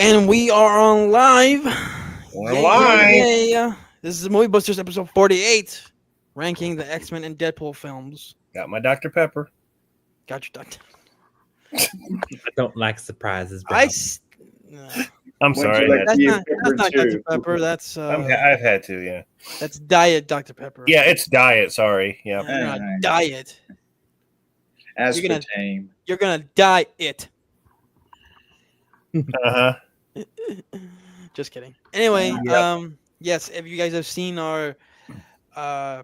And we are on live. We're live. Yay. This is Movie Busters episode 48, ranking the X-Men and Deadpool films. Got my Dr. Pepper. Got your duct. I don't like surprises. But I'm sorry. That's not Dr. Pepper. That's I've had to, yeah. That's Diet Dr. Pepper. Yeah, it's diet. Sorry. Yeah. You're gonna diet. Aspartame. You're gonna die it. Uh-huh. Just kidding. Anyway, yes, if you guys have seen our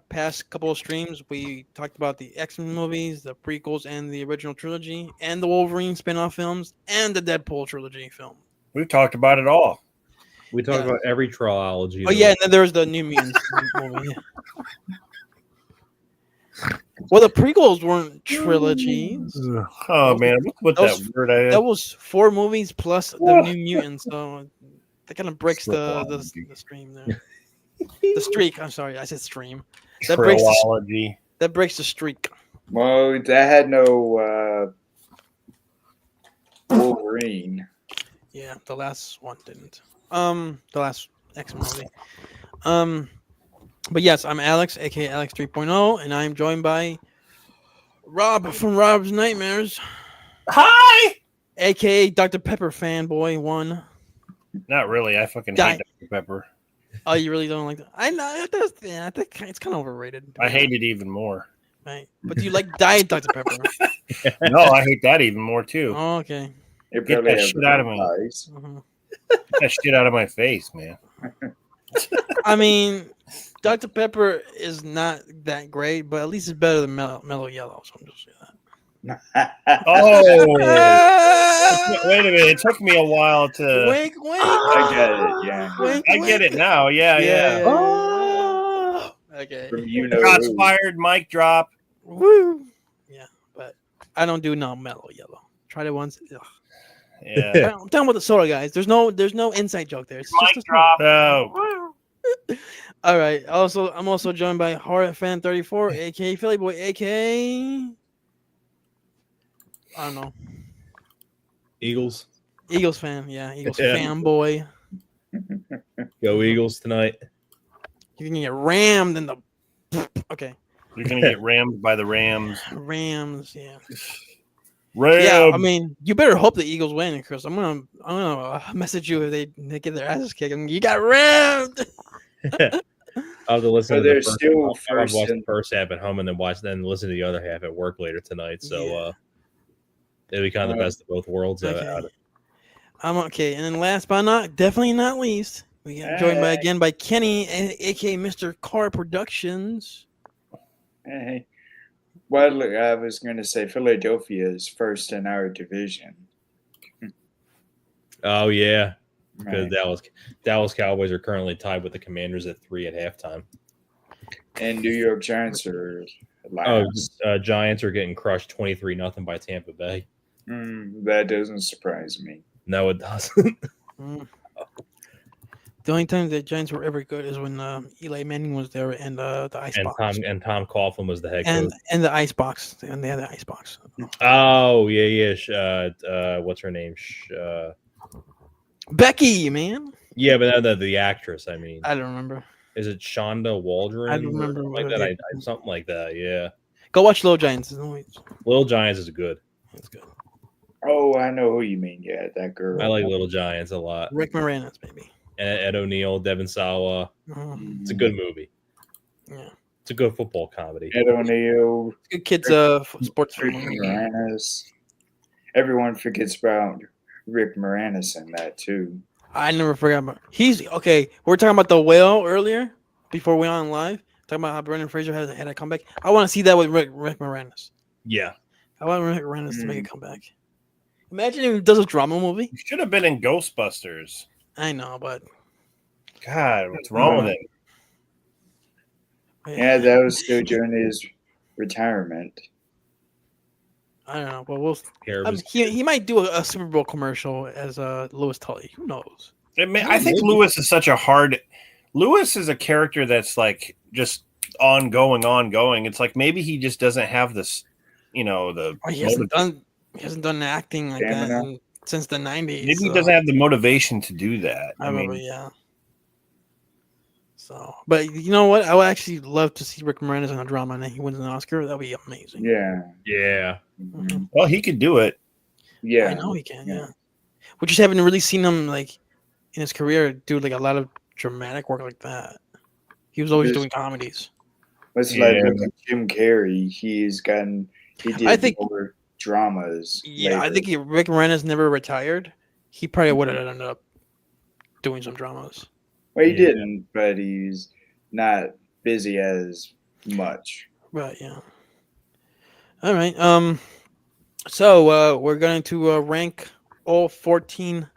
past couple of streams, we talked about the X-Men movies, the prequels, and the original trilogy, and the Wolverine spin-off films, and the Deadpool trilogy film. We've talked about it all. we talk about every trilogy. Oh yeah, and then there's the New Mutants movie. Well, the prequels weren't trilogies. Oh man, what that word I That was 4 movies plus the New Mutants, so that kind of breaks the stream there. The streak. I'm sorry, I said stream. That breaks the streak. Well, that had no Wolverine. Yeah, the last one didn't. The last X-Men movie. But yes, I'm Alex, aka Alex 3.0, and I'm joined by Rob from Rob's Nightmares. Hi! Aka Dr. Pepper fanboy 1. Not really. I fucking hate Dr. Pepper. Oh, you really don't like that? I know. I think it's kind of overrated. I hate it even more. Right. But do you like Diet Dr. Pepper? No, I hate that even more too. Oh, okay. Get that shit out of my eyes. Get that shit out of my face, man. I mean, Dr. Pepper is not that great, but at least it's better than Mellow Yellow. So I'm just saying that. Oh, wait a minute! It took me a while to. Wink, wink. I get it. Yeah. Wink, I get it now. Yeah. Oh, okay. From you know Shots who. fired. Mic drop. Woo. Yeah, but I don't do Mellow Yellow. Tried it once. Ugh. Yeah. I'm talking about the soda, guys. There's no inside joke there. It's Mic just drop. Oh. All right. I'm also joined by Horror Fan 34, aka Philly Boy, aka I don't know. Eagles fan, yeah, Eagles Yeah. fanboy. Go Eagles tonight. You're gonna get rammed in the. Okay. You're gonna get rammed by the Rams. Rams, yeah. Ram. Yeah, I mean, you better hope the Eagles win, Chris. I'm gonna message you if they get their asses kicked. You got rammed. I'll have to listen So to they're the first, still I'll first watch in- the first half at home and then listen to the other half at work later tonight. So it'll be kind of the best of both worlds. Okay. I'm okay. And then last but definitely not least, we got joined by Kenny, aka Mr. Car Productions. Hey. Well, look, I was going to say Philadelphia is first in our division. Oh yeah, because Right. Dallas Cowboys are currently tied with the Commanders at 3 at halftime. And New York Giants are last. Giants are getting crushed 23-0 by Tampa Bay. That doesn't surprise me. No, it doesn't. The only time the Giants were ever good is when Eli Manning was there and the ice box. Tom Coughlin was the head coach. And the ice box. And they had the ice box. Oh yeah. What's her name? Becky, man. Yeah, but the actress. I mean, I don't remember. is it Shonda Waldron? I don't remember Like what that. it Something like that. Yeah. Go watch Little Giants. Little Giants is good. That's good. Oh, I know who you mean. Yeah, that girl. I like Little Giants a lot. Rick Moranis, baby. Ed O'Neill, Devin Sawa. It's a good movie. Yeah. It's a good football comedy. Ed O'Neill. Good kids sports Rick film. Moranis. Everyone forgets about Rick Moranis in that, too. I never forgot about. He's okay. We're talking about the whale earlier before we went on live. Talking about how Brendan Fraser had a comeback. I want to see that with Rick Moranis. Yeah. I want Rick Moranis to make a comeback. Imagine if he does a drama movie. You should have been in Ghostbusters. I know, but God, what's wrong with it? Yeah, that was still during his retirement. I don't know, but we'll. Hair was- He might do a Super Bowl commercial as Louis Tully. Who knows? I think Lewis is such a hard. Lewis is a character that's like just ongoing. It's like maybe he just doesn't have this, the. He hasn't done acting like that in since the 90s. Maybe he doesn't have the motivation to do that. I Probably, mean, yeah. So, but you know what? I would actually love to see Rick Moranis in a drama and then he wins an Oscar. That'd be amazing. Yeah. Yeah. Mhm. well, he could do it. Yeah. I know he can. yeah. Yeah. We just haven't really seen him like in his career do like a lot of dramatic work like that. He was always There's- doing comedies. It's Yeah. like look at Jim Carrey. He did think- more dramas. Yeah, I later. think if Rick Moranis never retired, he probably would have ended up doing some dramas. Well, he Yeah. didn't, but he's not busy as much. Right. Yeah. All right. So we're going to rank all 14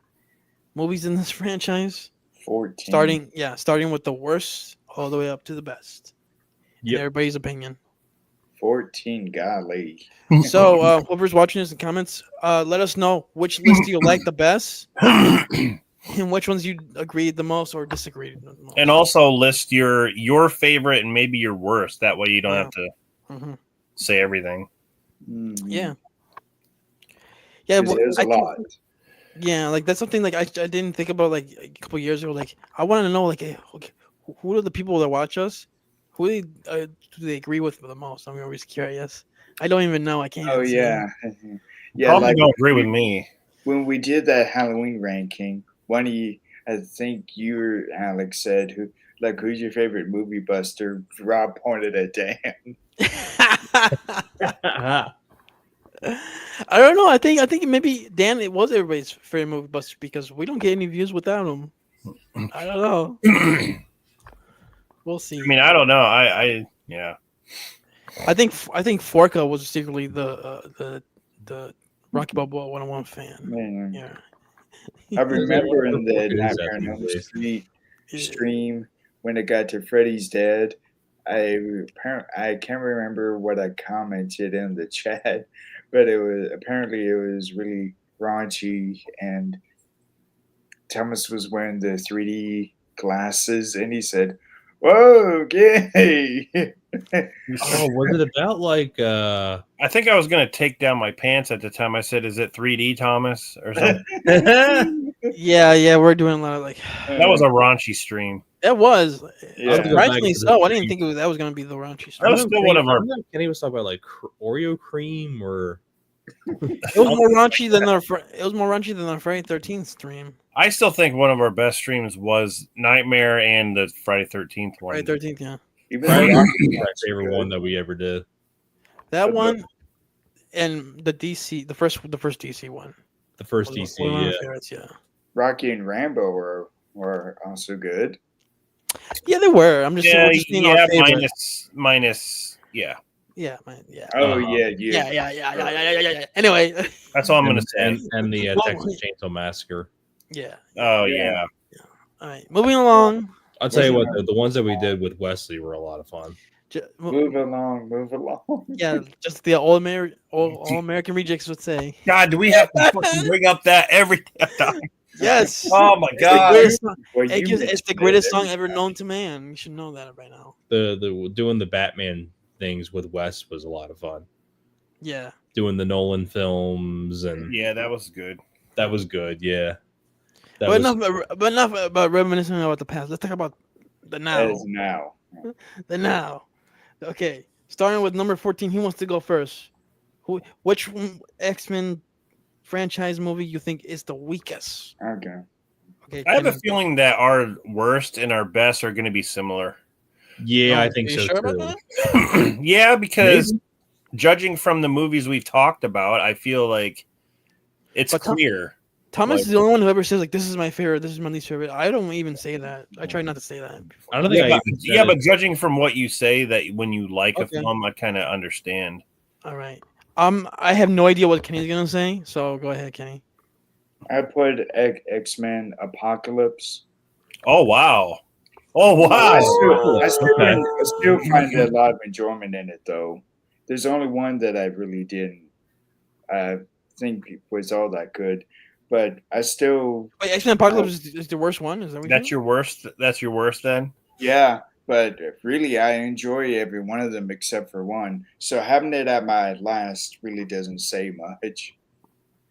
movies in this franchise, 14. starting with the worst all the way up to the best. In Yep. everybody's opinion. 14, golly. So whoever's watching this in comments, let us know which list you like the best and which ones you agreed the most or disagreed the most. And also list your favorite and maybe your worst. That way you don't have to Mhm. say everything. Mhm. Yeah. Yeah, well, There's I a think- lot. yeah, like that's something like I didn't think about like a couple years ago. Like I want to know like okay, who are the people that watch us? Who do they agree with the most? I'm always curious. I don't even know. I can't. Oh, even say. yeah. Yeah, Probably like don't agree with me. when we did that Halloween ranking, I think you, Alex, said, who's your favorite movie buster? Rob pointed at Dan. I don't know. I think maybe Dan it was everybody's favorite movie buster because we don't get any views without him. I don't know. We'll see. I mean, I don't know. Yeah. I think Forka was secretly the Rocky Balboa 101 fan. Man, Yeah. I remember in the It is Nightmare on that Elm these Street Yeah. stream when it got to Freddy's dead. I can't remember what I commented in the chat, but it was really raunchy, and Thomas was wearing the 3D glasses, and he said, "Whoa, gay!" Oh, was it about like I think I was going to take down my pants at the time. I said, "Is it 3D, Thomas?" or something. Yeah, we're doing a lot of like That was a raunchy stream. that was Yeah. surprisingly to the so. I didn't stream. think that was gonna be the raunchy. That was I know still one of our- Kenny was talking about like Oreo cream or It was more raunchy than our Friday 13th stream. I still think one of our best streams was Nightmare and the Friday 13th one. Friday 13th, yeah. Even Friday the Rocky my one's favorite good. one that we ever did. That But one and the DC, the first DC one. The first was DC, one of my yeah. favorites, yeah. Rocky and Rambo were also good. Yeah, they were. I'm just Yeah, we're just being our favorite. minus. Yeah, Yeah, man. Yeah. Oh Uh-huh. Yeah. Anyway, that's all I'm going to say. And the Well, Texas Chainsaw Massacre. yeah. Oh Yeah. yeah. All right, moving along. I'll tell you what, Wasn't the ones that we did with Wesley were a lot of fun. Move along. Yeah, just the all American rejects would say. God, do we have to fucking bring up that every time? Yes. Oh my It's the God. greatest song- Well, you it's the mentioned greatest it. song ever known to man. You should know that by now. The doing the Batman things with Wes was a lot of fun. Yeah. Doing the Nolan films and Yeah, that was good. that was good. Yeah, that But was enough about reminiscing about the past. Let's talk about the now. As now. The now. Okay. Starting with number 14. Who wants to go first? Which X-Men franchise movie you think is the weakest? Okay. Okay. I have a Kenny. feeling that our worst and our best are going to be similar. yeah. Oh, I think are you so sure too. about that? Yeah, because Maybe. judging from the movies we've talked about, I feel like it's But Tom- clear. Thomas Like- is the only one who ever says like this is my favorite, this is my least favorite. I don't even say that. I try not to say that. Before. I don't think Yeah, I but, even said yeah, it. but judging from what you say, that when you like Okay. a film, I kind of understand. All right. I have no idea what Kenny's gonna say, so go ahead, Kenny. I put X-Men Apocalypse. Oh wow! Oh wow! I still find a lot of enjoyment in it, though. There's only one that I really didn't think was all that good, but I still, Wait, X-Men Apocalypse is the worst one. Is that what you That's think? your worst. That's your worst then. yeah. But really, I enjoy every one of them except for one. So having it at my last really doesn't say much.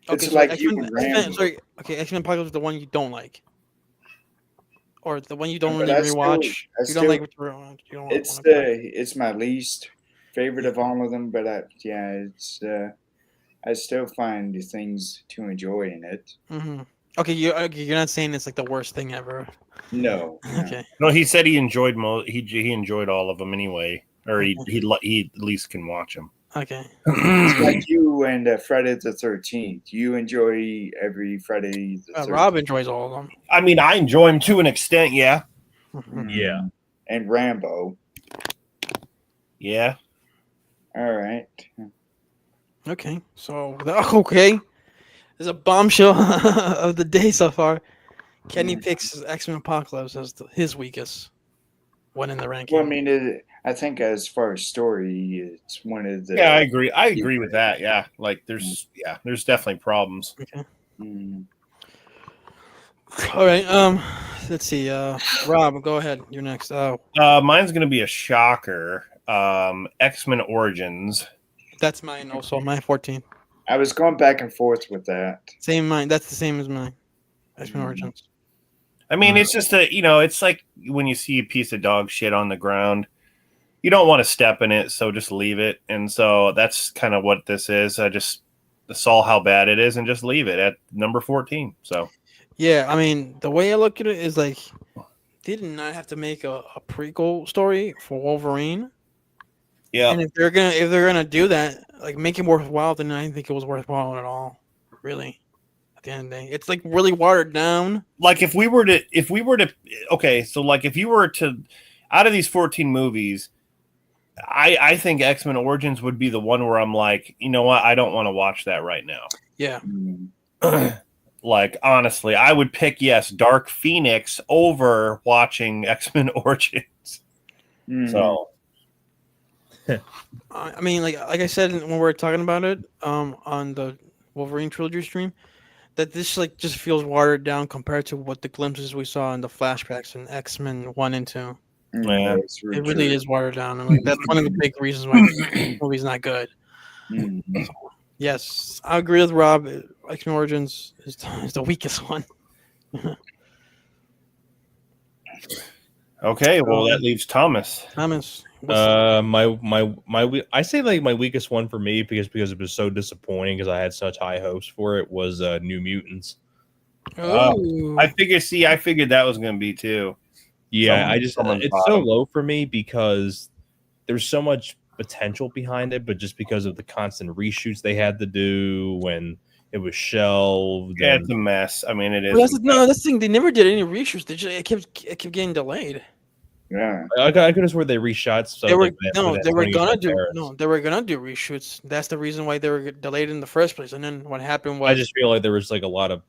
Okay, It's so like X you Men. and Rambo. Sorry. Okay, X Men Apocalypse is the one you don't like, or the one you don't But really I still, rewatch. I You don't still, like what you don't want to go back. it's my least favorite of all of them. But I still find the things to enjoy in it. Mm-hmm. Okay, you're not saying it's like the worst thing ever. No, no. Okay. No, he said he enjoyed he enjoyed all of them anyway, or Okay. he at least can watch them. Okay. It's like you and Friday the 13th. You enjoy every Friday the 13th. Rob enjoys all of them. I mean, I enjoy him to an extent. Yeah, Mhm. Yeah. And Rambo. yeah. All right. Okay. So okay, there's a bombshell of the day so far. Kenny Mm. picks X Men Apocalypse as his weakest one in the ranking. Well, I mean, I think as far as story, it's one of the. Yeah, I agree. I agree with that. Yeah, like there's definitely problems. Okay. Mm. All right. Let's see. Rob, go ahead. You're next. Mine's gonna be a shocker. X-Men Origins. That's mine. Also, my 14. I was going back and forth with that. Same mine. That's the same as mine. X Men Mhm. Origins. I mean, it's just it's like when you see a piece of dog shit on the ground, you don't want to step in it, so just leave it. And so that's kind of what this is. I just saw how bad it is and just leave it at number 14. So Yeah, I mean, the way I look at it is like they did not have to make a prequel story for Wolverine. yeah, And if they're gonna do that, like make it worthwhile, then I didn't think it was worthwhile at all. Really, at the end of the day, it's like really watered down. like if we were to okay, so like if you were to out of these 14 movies, I think X-Men Origins would be the one where I'm like, you know what, I don't want to watch that right now. Yeah, Mm. Like honestly, I would pick Dark Phoenix over watching X-Men Origins. Mm. So I mean, like I said when we were talking about it, on the Wolverine trilogy stream, that this like just feels watered down compared to what the glimpses we saw in the flashbacks in X Men 1 and 2. Yeah. That's It really true. is watered down, and like that's one of the big reasons why the movie's not good. Mm. Yes, I agree with Rob. X Men Origins is the weakest one. okay, well that leaves Thomas. Thomas, I say like my weakest one for me because it was so disappointing because I had such high hopes for it was New Mutants. I figured that was going to be too. Yeah, Someone's it's so bottom. low for me because there's so much potential behind it, but just because of the constant reshoots they had to do when it was shelved. Yeah, and- it's a mess. I mean, it is. Well, that's the thing. They never did any reshoots. It kept getting delayed. Yeah. I could have sworn they reshot. So They were like, that they were 20 gonna do Paris. they were gonna do reshoots. That's the reason why they were delayed in the first place. And then what happened was I just feel like there was like a lot of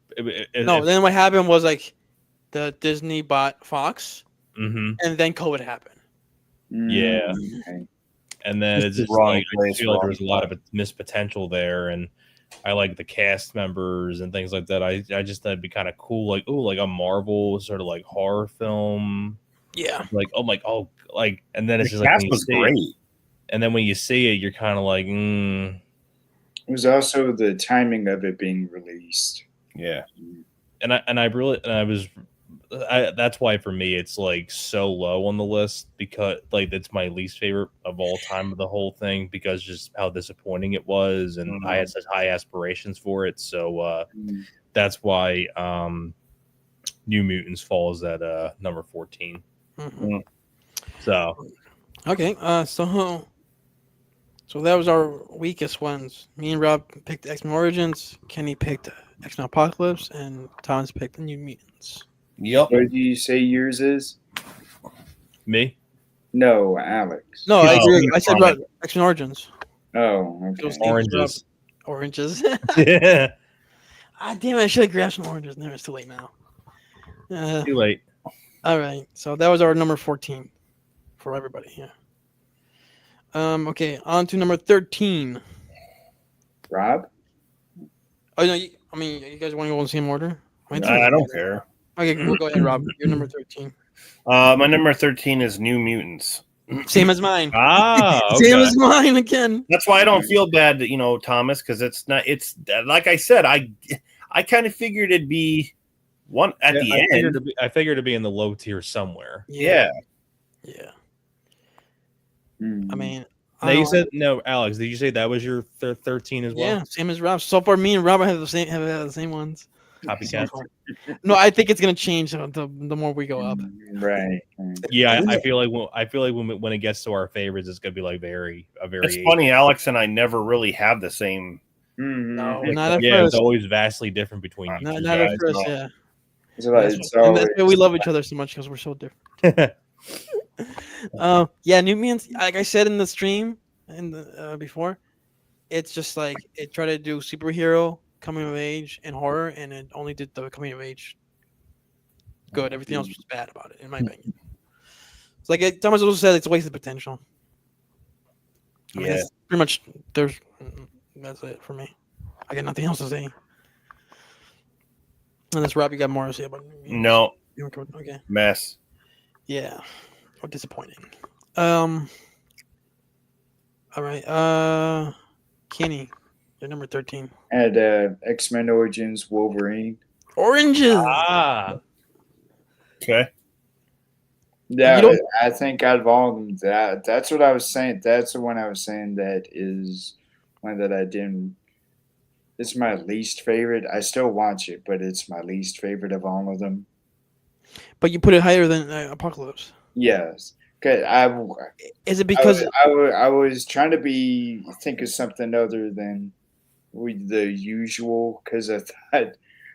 then what happened was like the Disney bought Fox, hmm and then COVID happened. Yeah. Okay. And then Just it's the just wrong like I place, just feel like there wrong was a lot of missed potential there, and I like the cast members and things like that. I just thought it'd be kind of cool, like like a Marvel sort of like horror film, Yeah, like and then it's The just like cast when you was see great. it, and then when you see it, you're kind of like, It was also the timing of it being released. Yeah. That's why for me it's like so low on the list because like it's my least favorite of all time of the whole thing because just how disappointing it was and I had such high aspirations for it. So Mm. that's why New Mutants falls at number 14. Mhm. So Okay. So that was our weakest ones. Me and Rob picked X Men Origins. Kenny picked X Men Apocalypse, and Thomas picked the New Mutants. Yep. What did you say yours is? me, No, Alex. No, I agree. I said Thomas. X Men Origins. Oh, It was okay. oranges. Oranges. Yeah, Damn it! I should have grabbed some oranges. No, it's too late now. too late. All right. So that was our number 14 for everybody here. Okay, on to number 13. Rob? Oh no, you guys want to go in the same order? I don't care. Okay, we'll go ahead, Rob. You're number 13. My number 13 is New Mutants. Same as mine. Ah, Same okay. as mine again. That's why I don't feel bad that Thomas, because it's not. It's like I said, I kind of figured it'd be one at the end. I figured to be in the low tier somewhere. Yeah. Yeah. Mm. I mean, Now you said no, Alex. Did you say that was your 13 as well? yeah, same as Rob. So far, me and Rob have the same ones. Copycat. No, I think it's gonna change the more we go up. Right. Yeah, I feel like when it gets to our favorites, it's gonna be like a very. It's funny, Alex and I never really have the same. No, Mhm. not at Yeah, first. it's always vastly different between you two Not at guys. first. Yeah. It's like, That's it's why- and always, that's why we love each other so much because we're so different. Yeah, New Mutants. Like I said in the stream in the before, it's just like it tried to do superhero, coming of age, and horror, and it only did the coming of age good. Everything else was bad about it, in my opinion. It's like Thomas also said, it's a waste of potential. I mean, Yeah. it's pretty much that's it for me. I got nothing else to say. Unless Rob, you got more to say about New Mutants? No Okay. mess. Yeah. Or disappointing. All right. Kenny, you're number 13. and X-Men Origins Wolverine. Oranges. Ah, Okay. Yeah, You don't- I think out of all of them, that's what I was saying. That's the one I was saying that is one that I didn't. It's my least favorite. I still watch it, but it's my least favorite of all of them. But you put it higher than Apocalypse. Yes, because Is it because I was trying to think of something other than the usual, because I thought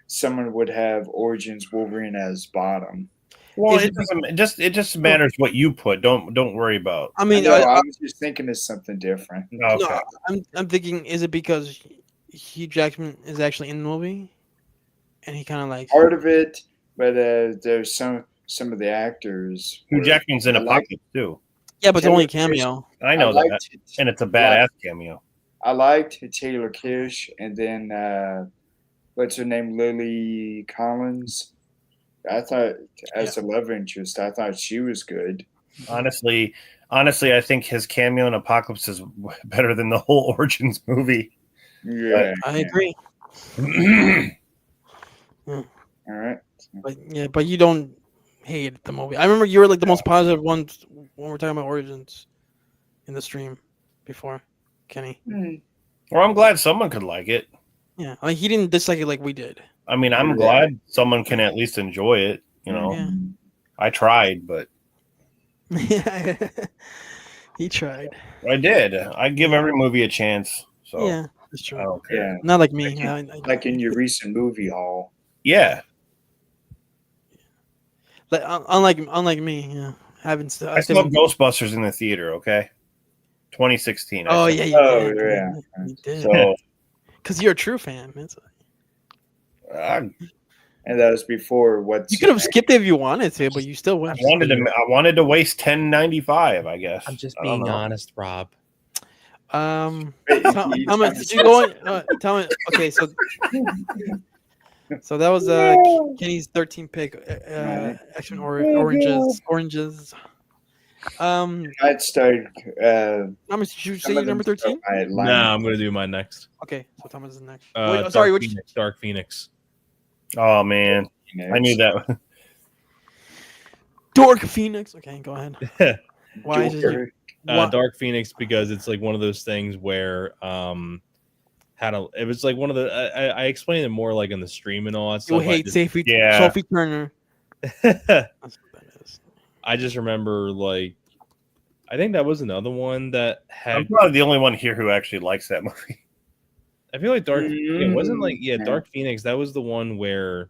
someone would have Origins Wolverine as bottom. Well, Is it it doesn't. It just matters what you put. Don't worry about. I mean, No, I was just thinking of something different. Okay. no, I'm thinking, is it because Hugh Jackman is actually in the movie, and he kind of like Part of it, but there's some of the actors. Hugh were- Jackman's in I liked- Apocalypse too. yeah, but it's only a Taylor Kish. cameo. I know I that, liked, and it's a badass cameo. I liked Taylor Kish, and then what's her name, Lily Collins. I thought as a love interest, I thought she was good. Honestly, I think his cameo in Apocalypse is better than the whole Origins movie. Yeah, I agree. All right. But you don't hate the movie. I remember you were like the most positive ones when we're talking about Origins in the stream before, Kenny. Well, I'm glad someone could like it. Yeah, like he didn't dislike it like we did. I mean, I'm Yeah. glad someone can at least enjoy it. Yeah. I tried, but He tried. I did. I give every movie a chance. So Yeah, that's true. I don't care. Yeah, Not like me. like in your recent movie haul. Yeah, Unlike me, yeah. Haven't still. I saw Ghostbusters in the theater. Okay, 2016. Oh yeah, you Oh, did. yeah. You did. So Because you're a true fan. That's I And that was before what you could have skipped it if you wanted to, but you still went. wanted to waste $10.95. I guess. I'm just I don't being know. honest, Rob. Thomas, did you go in? Tell me. Okay, so that was Kenny's 13th pick. X-Men Oranges. I'd start. Thomas, did you say you're number 13? No, I'm gonna do mine next. Okay, so Thomas is next. Dark Sorry, which Phoenix, Dark Phoenix. Oh man, I knew that. Dork Phoenix? Okay, go ahead. Why is it? Dark Phoenix because it's like one of those things where it was like one of the I explained it more like in the stream and all that You stuff. hate Sophie Turner. I That's what that is. just remember like I think that was another one that had. I'm probably the only one here who actually likes that movie. I feel like it wasn't like Yeah. Dark Phoenix. That was the one where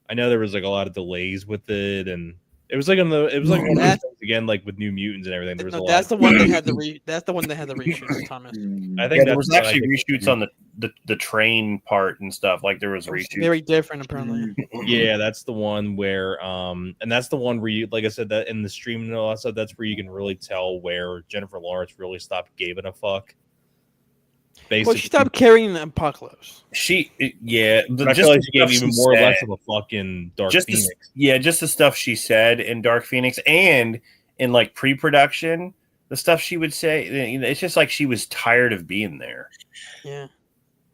I know there was like a lot of delays with it, and it was like one of those things, again, like with New Mutants and everything. There was a lot. That's the one that had the that's the one that had the reshoots, Thomas. I think There that's was actually reshoots on the train part and stuff. Like there was It was reshoots. very different, apparently. Yeah, that's the one where and that's the one where you, like I said, that in the stream and all that stuff, that's where you can really tell where Jennifer Lawrence really stopped giving a fuck. Basically, Well, she stopped carrying the Apocalypse. I feel like she gave even more or less of a fuck in Dark Phoenix. Just the stuff she said in Dark Phoenix and in like pre-production, the stuff she would say, it's just like she was tired of being there. Yeah.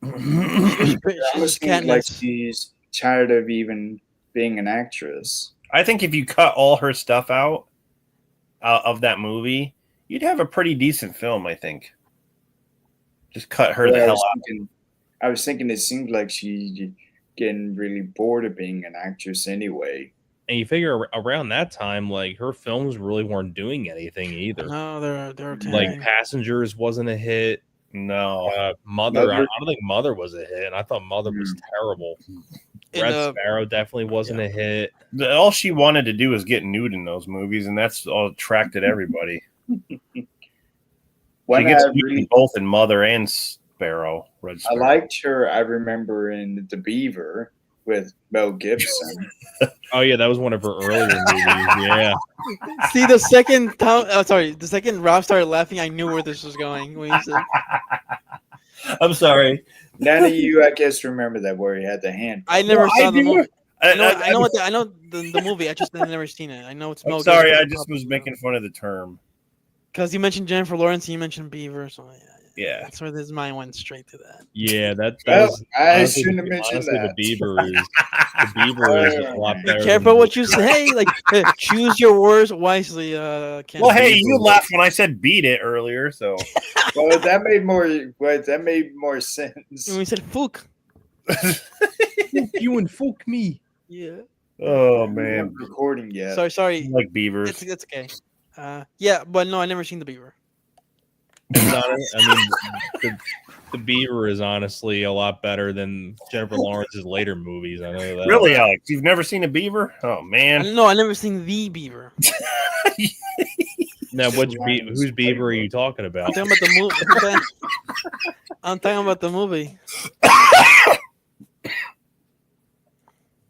It She's almost just seems like Katniss. she's tired of even being an actress. I think if you cut all her stuff out of that movie, you'd have a pretty decent film, I think. Just cut her But the I hell was out. thinking, it seemed like she's getting really bored of being an actress anyway. And you figure around that time, like her films really weren't doing anything either. No, they're Like tanking. Passengers wasn't a hit. No. Mother, I Mother- don't think Mother was a hit, and I thought Mother was terrible. And, Red Sparrow definitely wasn't yeah. a hit. All she wanted to do was get nude in those movies, and that's all attracted everybody. What She gets I nude really both in Mother and Sparrow. Red I Sparrow. liked her. I remember in The Beaver with Mel Gibson. Oh yeah, that was one of her earlier movies. Yeah, See, the second time, the second Rob started laughing, I knew where this was going. When he said, I'm sorry. None of you, I guess, remember that where he had the hand. I never Well, saw I the do. movie. I know I'm I know the movie. I just never seen it. I know it's Mel sorry. I Gibson, just was making fun of the term. because you mentioned Jennifer Lawrence and you mentioned Beaver, so Yeah. that's where his mind went straight to that. yeah. That Well, was I honestly, shouldn't have mentioned honestly, that. the Beaver is a lot better. Careful than what you say. Like, choose your words wisely. Ken. Well, hey, you laughed when I said "beat it" earlier, so Well, that made more sense. And we said Fook. you and fuck me. Yeah. oh We man, weren't recording yet. Sorry. like beavers. It's okay. Yeah, but no, I never seen the Beaver. I mean, the Beaver is honestly a lot better than Jennifer Lawrence's later movies. I know that. Really, Alex? You've never seen a beaver? Oh man. No, I never seen the Beaver. Now, whose Beaver are you talking I'm about? talking about the movie. I'm talking about the movie.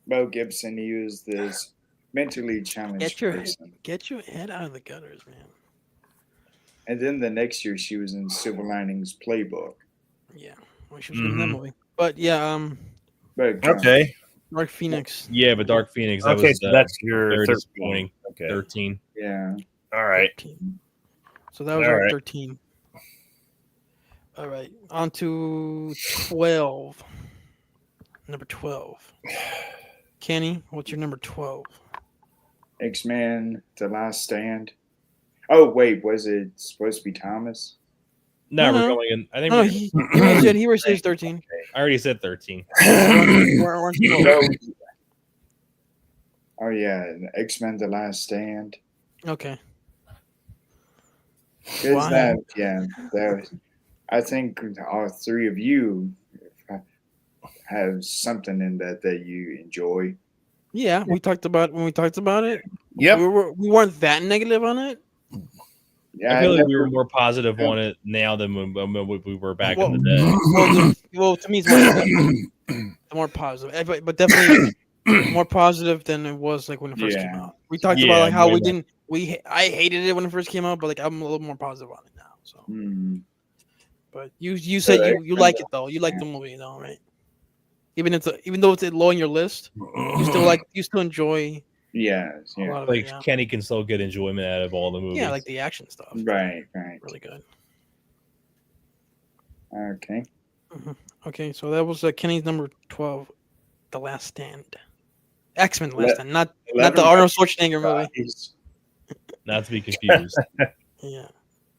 Mel Gibson, he was this mentally challenged person. Get your head out of the gutters, man. And then the next year, she was in Silver Linings Playbook. Yeah, well, she was in that movie. But yeah, But Okay. Dark Phoenix. Yeah, but Dark Phoenix. That Okay, was so that's your very 13. disappointing. Okay. 13. yeah, All right. 13. So that was All our right. 13. All right, on to 12. Number 12. Kenny, what's your number 12? X-Men: The Last Stand. Oh wait, was it supposed to be Thomas? No, No, we're no. going in. I think No, we're, he already said 13. I already said 13. We're on 12. No. Oh yeah, X-Men: The Last Stand. Okay. Is Wow. that I think all three of you have something in that you enjoy. Yeah, we talked about when we talked about it. Yep. We weren't that negative on it. Yeah, I feel like we never- were more positive on it now than when we were back Well, in the day. Well, to me, it's more positive, but definitely more positive than it was like when it first came Yeah. out. We talked Yeah, about like how way we more. didn't. I hated it when it first came out, but like I'm a little more positive on it now. So, Hmm. but you said you X-Men like it though. You like the movie though, right? Even though it's low on your list, you still enjoy Yes, a yeah. lot of it. Like Yeah. Kenny can still get enjoyment out of all the movies. Yeah, like the action stuff. Right. Really good. Okay. Okay, so that was Kenny's number 12, The Last Stand. X-Men: The Last Le- Stand, not the 11 Arnold Schwarzenegger movie. guys. Not to be confused. Yeah,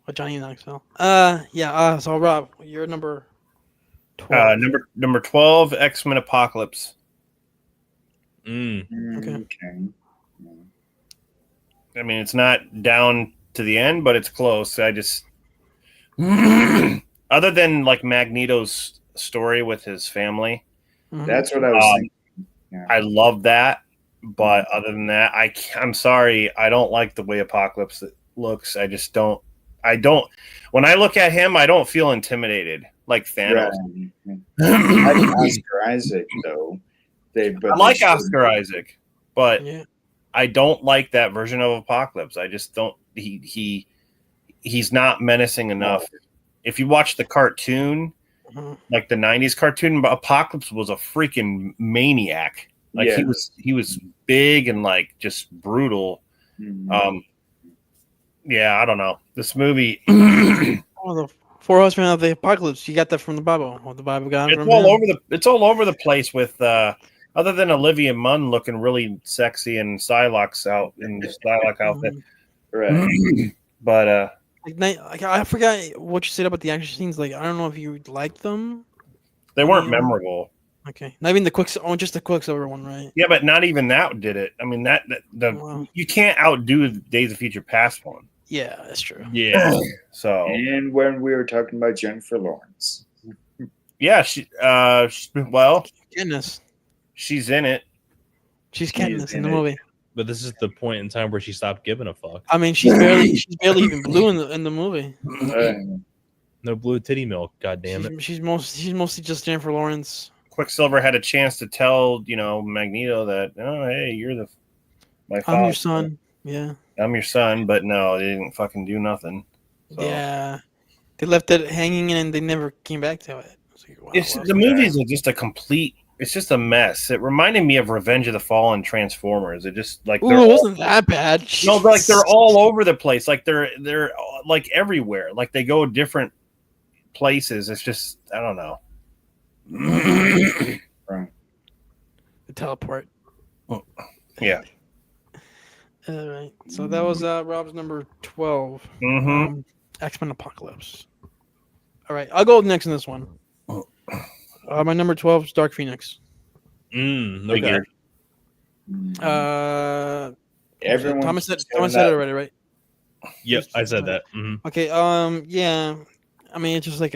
with Johnny Knoxville. Yeah. So Rob, you're number 12. Number 12, X-Men Apocalypse. Mm. Okay. I mean, it's not down to the end, but it's close. I just, other than like Magneto's story with his family, Mhm. That's what I was thinking. Yeah. I love that. But other than that, I'm sorry, I don't like the way Apocalypse looks. I just don't. When I look at him, I don't feel intimidated like Thanos. Right. I like Oscar Isaac though. I like Oscar Isaac, but Yeah. I don't like that version of Apocalypse. I just don't. He's not menacing enough. If you watch the cartoon, Mhm. like the '90s cartoon, Apocalypse was a freaking maniac. Like Yeah. he was big and like just brutal. Mhm. Yeah, I don't know. This movie, Oh, the Four Horsemen of the Apocalypse. You got that from the Bible. Or the Bible got it it's from all him. over it's all over the place with other than Olivia Munn looking really sexy and Psylocke's out in the Psylocke outfit. Right. But Like, I forgot what you said about the action scenes. Like, I don't know if you liked them. they weren't memorable. Okay, not even the just the Quicksilver one, right? Yeah, but not even that did it. I mean, Wow. you can't outdo the Days of Future Past one. Yeah, that's true. Yeah. So And when we were talking about Jennifer Lawrence. yeah, well, Katniss. she's in it. She's Katniss in the movie. But this is the point in time where she stopped giving a fuck. I mean, she's barely even blue in the movie. No blue titty milk. God damn it. She's mostly just Jennifer Lawrence. Quicksilver had a chance to tell Magneto that, oh hey, you're my father. I'm your son. Yeah. I'm your son, but no, they didn't fucking do nothing. So. Yeah. They left it hanging and they never came back to it. Like, wow, The movies are just it's just a mess. It reminded me of Revenge of the Fallen Transformers. It just like it wasn't that bad. No, like they're all over the place. Like they're like everywhere. Like they go different places. It's just I don't know. Right. The teleport. Yeah. All right. So that was Rob's number 12. Mm-hmm. X-Men Apocalypse. All right, I'll go next in this one. My number 12 is Dark Phoenix. Okay. Everyone. Thomas said it already, right? Yep, I said that. Mm-hmm. Okay. Yeah. I mean, it's just like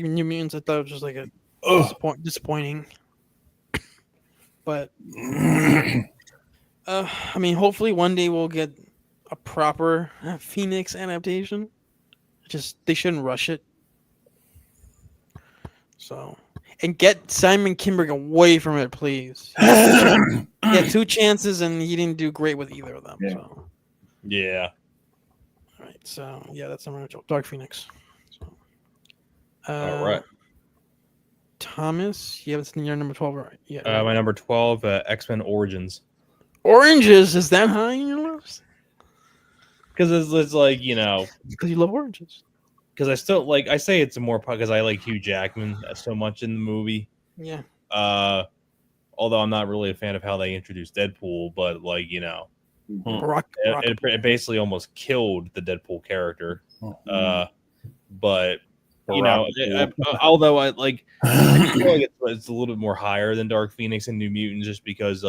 New Mutants. I thought it was just like a disappointing. But I mean, hopefully one day we'll get a proper Phoenix adaptation. They shouldn't rush it. So, and get Simon Kinberg away from it, please. He had 2 chances and he didn't do great with either of them. Yeah. So. Yeah. All right. So yeah, that's number 12, Dark Phoenix. So, All right. Thomas, you have your number 12, right? Yeah. My number 12, X-Men Origins. Oranges, is that high in your list? Because it's like, Because you love oranges. Because I still like, I say it's more because I like Hugh Jackman so much in the movie. Yeah. Although I'm not really a fan of how they introduced Deadpool, but like, it basically almost killed the Deadpool character. But although I feel like it's a little bit more higher than Dark Phoenix and New Mutants, just because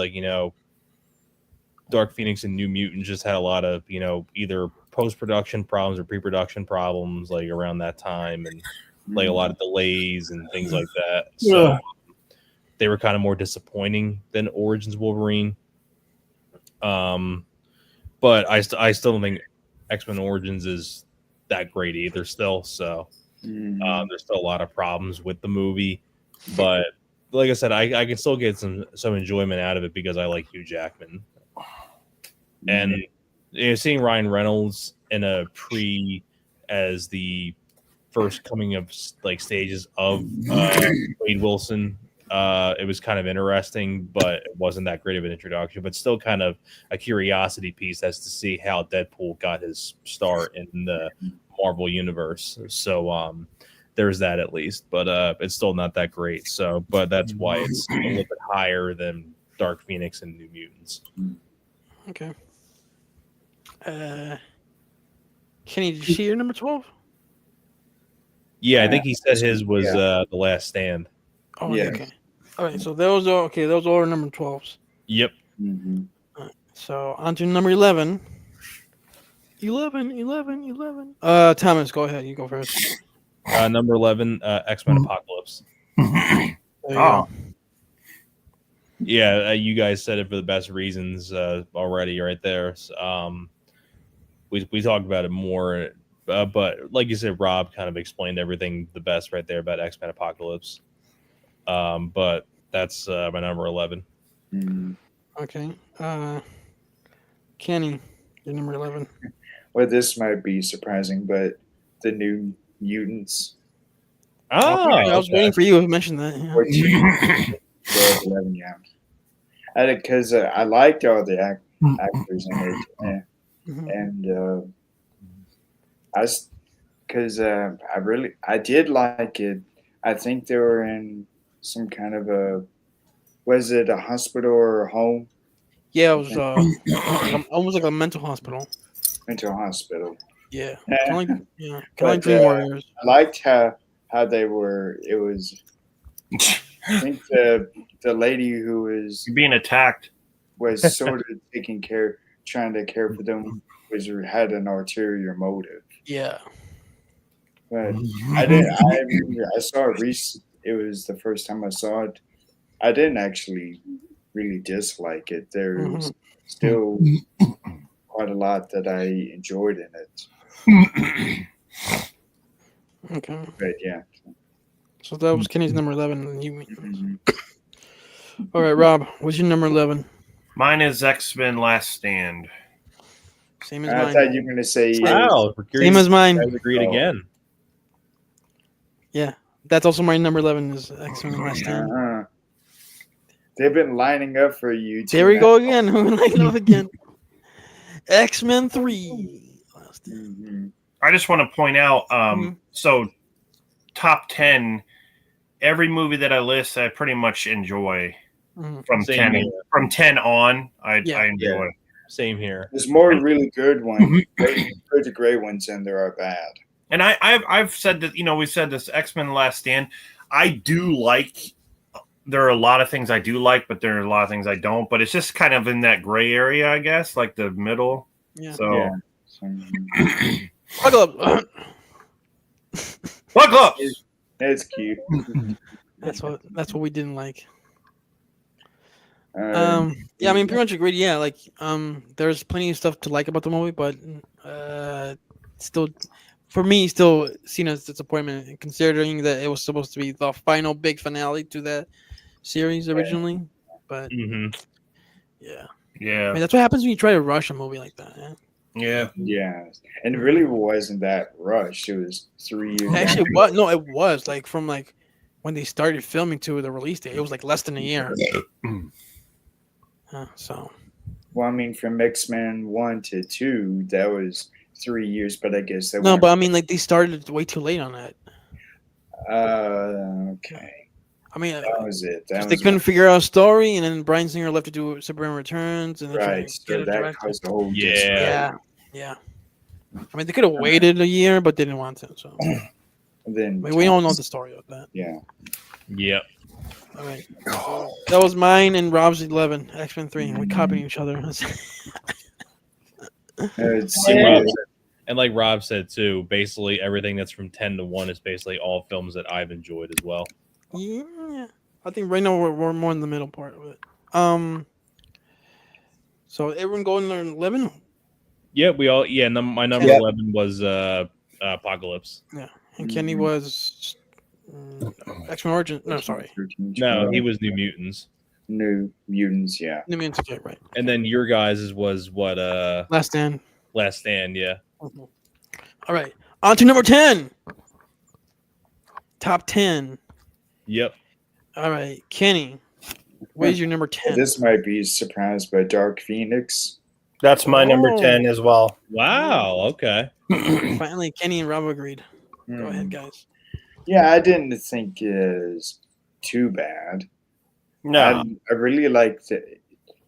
Dark Phoenix and New Mutants just had a lot of either post-production problems or pre-production problems like around that time, and like a lot of delays and things like that. So they were kind of more disappointing than Origins Wolverine. But I still don't think X-Men Origins is that great either still. So there's still a lot of problems with the movie, but like I said, I can still get some enjoyment out of it because I like Hugh Jackman. And seeing Ryan Reynolds in a as the first coming of stages of Wade Wilson, it was kind of interesting, but it wasn't that great of an introduction, but still kind of a curiosity piece as to see how Deadpool got his start in the Marvel universe. So there's that at least, but it's still not that great. So, but that's why it's a little bit higher than Dark Phoenix and New Mutants. Okay. Kenny, did you see your number 12? Yeah, I think he said his was The Last Stand. Oh, yeah. Okay. All right, so those are number 12s. Yep. Mm-hmm. Right, so on to number 11. 11. Thomas, go ahead. You go first. Number 11, X-Men Apocalypse. There you go. Yeah, you guys said it for the best reasons already right there. So, we talked about it more, but like you said, Rob kind of explained everything the best right there about X-Men Apocalypse. But that's my number 11. Mm-hmm. Okay. Kenny, your number 11. Well, this might be surprising, but the New Mutants. I was waiting for you to mention that. Yeah. 12, 11, yeah. Because I liked all the actors in it, and Because I did like it. I think they were in some kind of was it a hospital or a home? Yeah, it I was think almost like a mental hospital. mental hospital. Yeah, Yeah. kind of like But Dream Warriors. I liked how they were. It was I think the lady who You're being attacked. was sort of trying to care for them, had an ulterior motive. Yeah. But I didn't. I remember I saw it. It was the first time I saw it. I didn't actually really dislike it. There Hmm. was still quite a lot that I enjoyed in it. Okay. But yeah. So that was Kenny's number 11. And you. Mhm. All right, Rob. What's your number 11? Mine is X-Men Last Stand. Same as I mine. thought you were gonna say Wow, we're Same curious. as mine. You guys agreed Oh. again. Yeah, that's also my number 11 is X-Men Last Stand. uh-huh. They've been lining up for you There too we now. go again. We're lining up again. X-Men 3. Last Stand. Mhm. I just want to point out, Mhm. so top 10, every movie that I list, I pretty much enjoy Mhm. from Same 10 here. from 10 on. I Yeah. enjoy. Yeah. Same here. There's more really good ones, good to great ones than there are bad. And I've said that, we've said this X-Men Last Stand. I do like. There are a lot of things I do like, but there are a lot of things I don't. But it's just kind of in that gray area, I guess, like the middle. Yeah. So Yeah. Mhm. Buckle up. buckle up. It's cute. That's what we didn't like. Um, Yeah, I mean, pretty much agreed. Yeah, like, there's plenty of stuff to like about the movie, but still, for me, still seen as disappointment, considering that it was supposed to be the final big finale to that series originally. But Mm-hmm. yeah, I Yeah, mean, that's what happens when you try to rush a movie like that. Yeah. yeah. yeah, and it really wasn't that rushed. It was 3 years. Actually, after. what? No, it was like from like when they started filming to the release date. It was like less than a year. So Well, I mean, from X-Men 1 to 2, that was 3 years, but I guess that no, weren't. but I mean, like they started way too late on that. Okay, I mean, that was it. That because they was couldn't figure out a story, and then Brian Singer left to do Superman Returns, and they're trying right. to So get a that director. caused the whole. Yeah. Yeah. I mean, they could have waited a year, but they didn't want to. So, I And then mean, we all know the story of that. yeah. Yep. All right. So that was mine and Rob's 11, X-Men 3. We copied each other. It's Like Rob said, and like Rob said too, basically everything that's from 10 to 1 is basically all films that I've enjoyed as well. Yeah. I think right now we're more in the middle part of it. So everyone going to 11? Yeah, we all. Yeah, my number Yeah. 11 was Apocalypse. Yeah. And Kenny was X-Men Origin. No, sorry. No, he was New Mutants. New Mutants. Yeah. New Mutants. Okay, right. And then your guys' was what? Last Stand. Last Stand. Yeah. Mhm. All right. On to number 10. Top 10. Yep. All right. Kenny, what is your number 10? This might be surprised by Dark Phoenix. That's my number Oh. 10 as well. Wow. Okay. Finally, Kenny and Rob agreed. Go ahead, guys. Yeah, I didn't think it was too bad. No. I really liked it.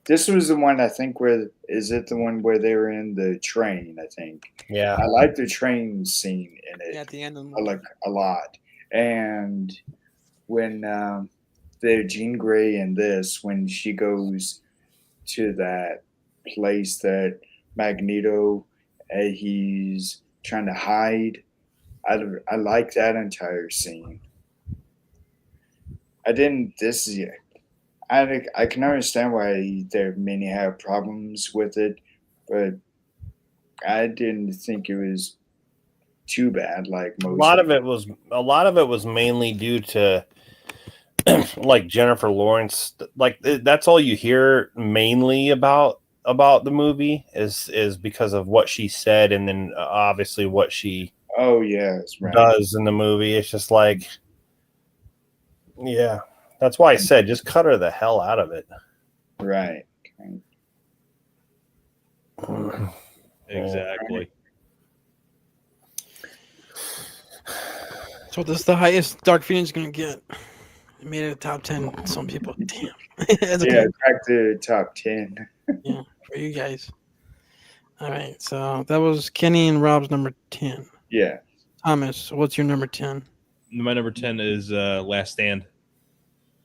This was the one I think where is it the one where they were in the train? I think Yeah. I like the train scene in it. Yeah, at the end of the I like a lot. And when the Jean Grey in this, when she goes to that place that Magneto, he's trying to hide. I like that entire scene. I didn't this year. I can understand why there many have problems with it, but I didn't think it was too bad. Like A most, lot of it was mainly due to like Jennifer Lawrence. Like that's all you hear mainly about the movie is because of what she said, and then obviously what she Oh yes, right. does in the movie. It's just like, yeah, that's why I said just cut her the hell out of it. Right. Exactly. So this is the highest Dark Phoenix gonna get. It made it a top 10. Some people, damn. That's okay. Yeah, back to top 10. Yeah, for you guys. All right, so that was Kenny and Rob's number 10. Yeah. Thomas, what's your number 10? My number 10 is Last Stand.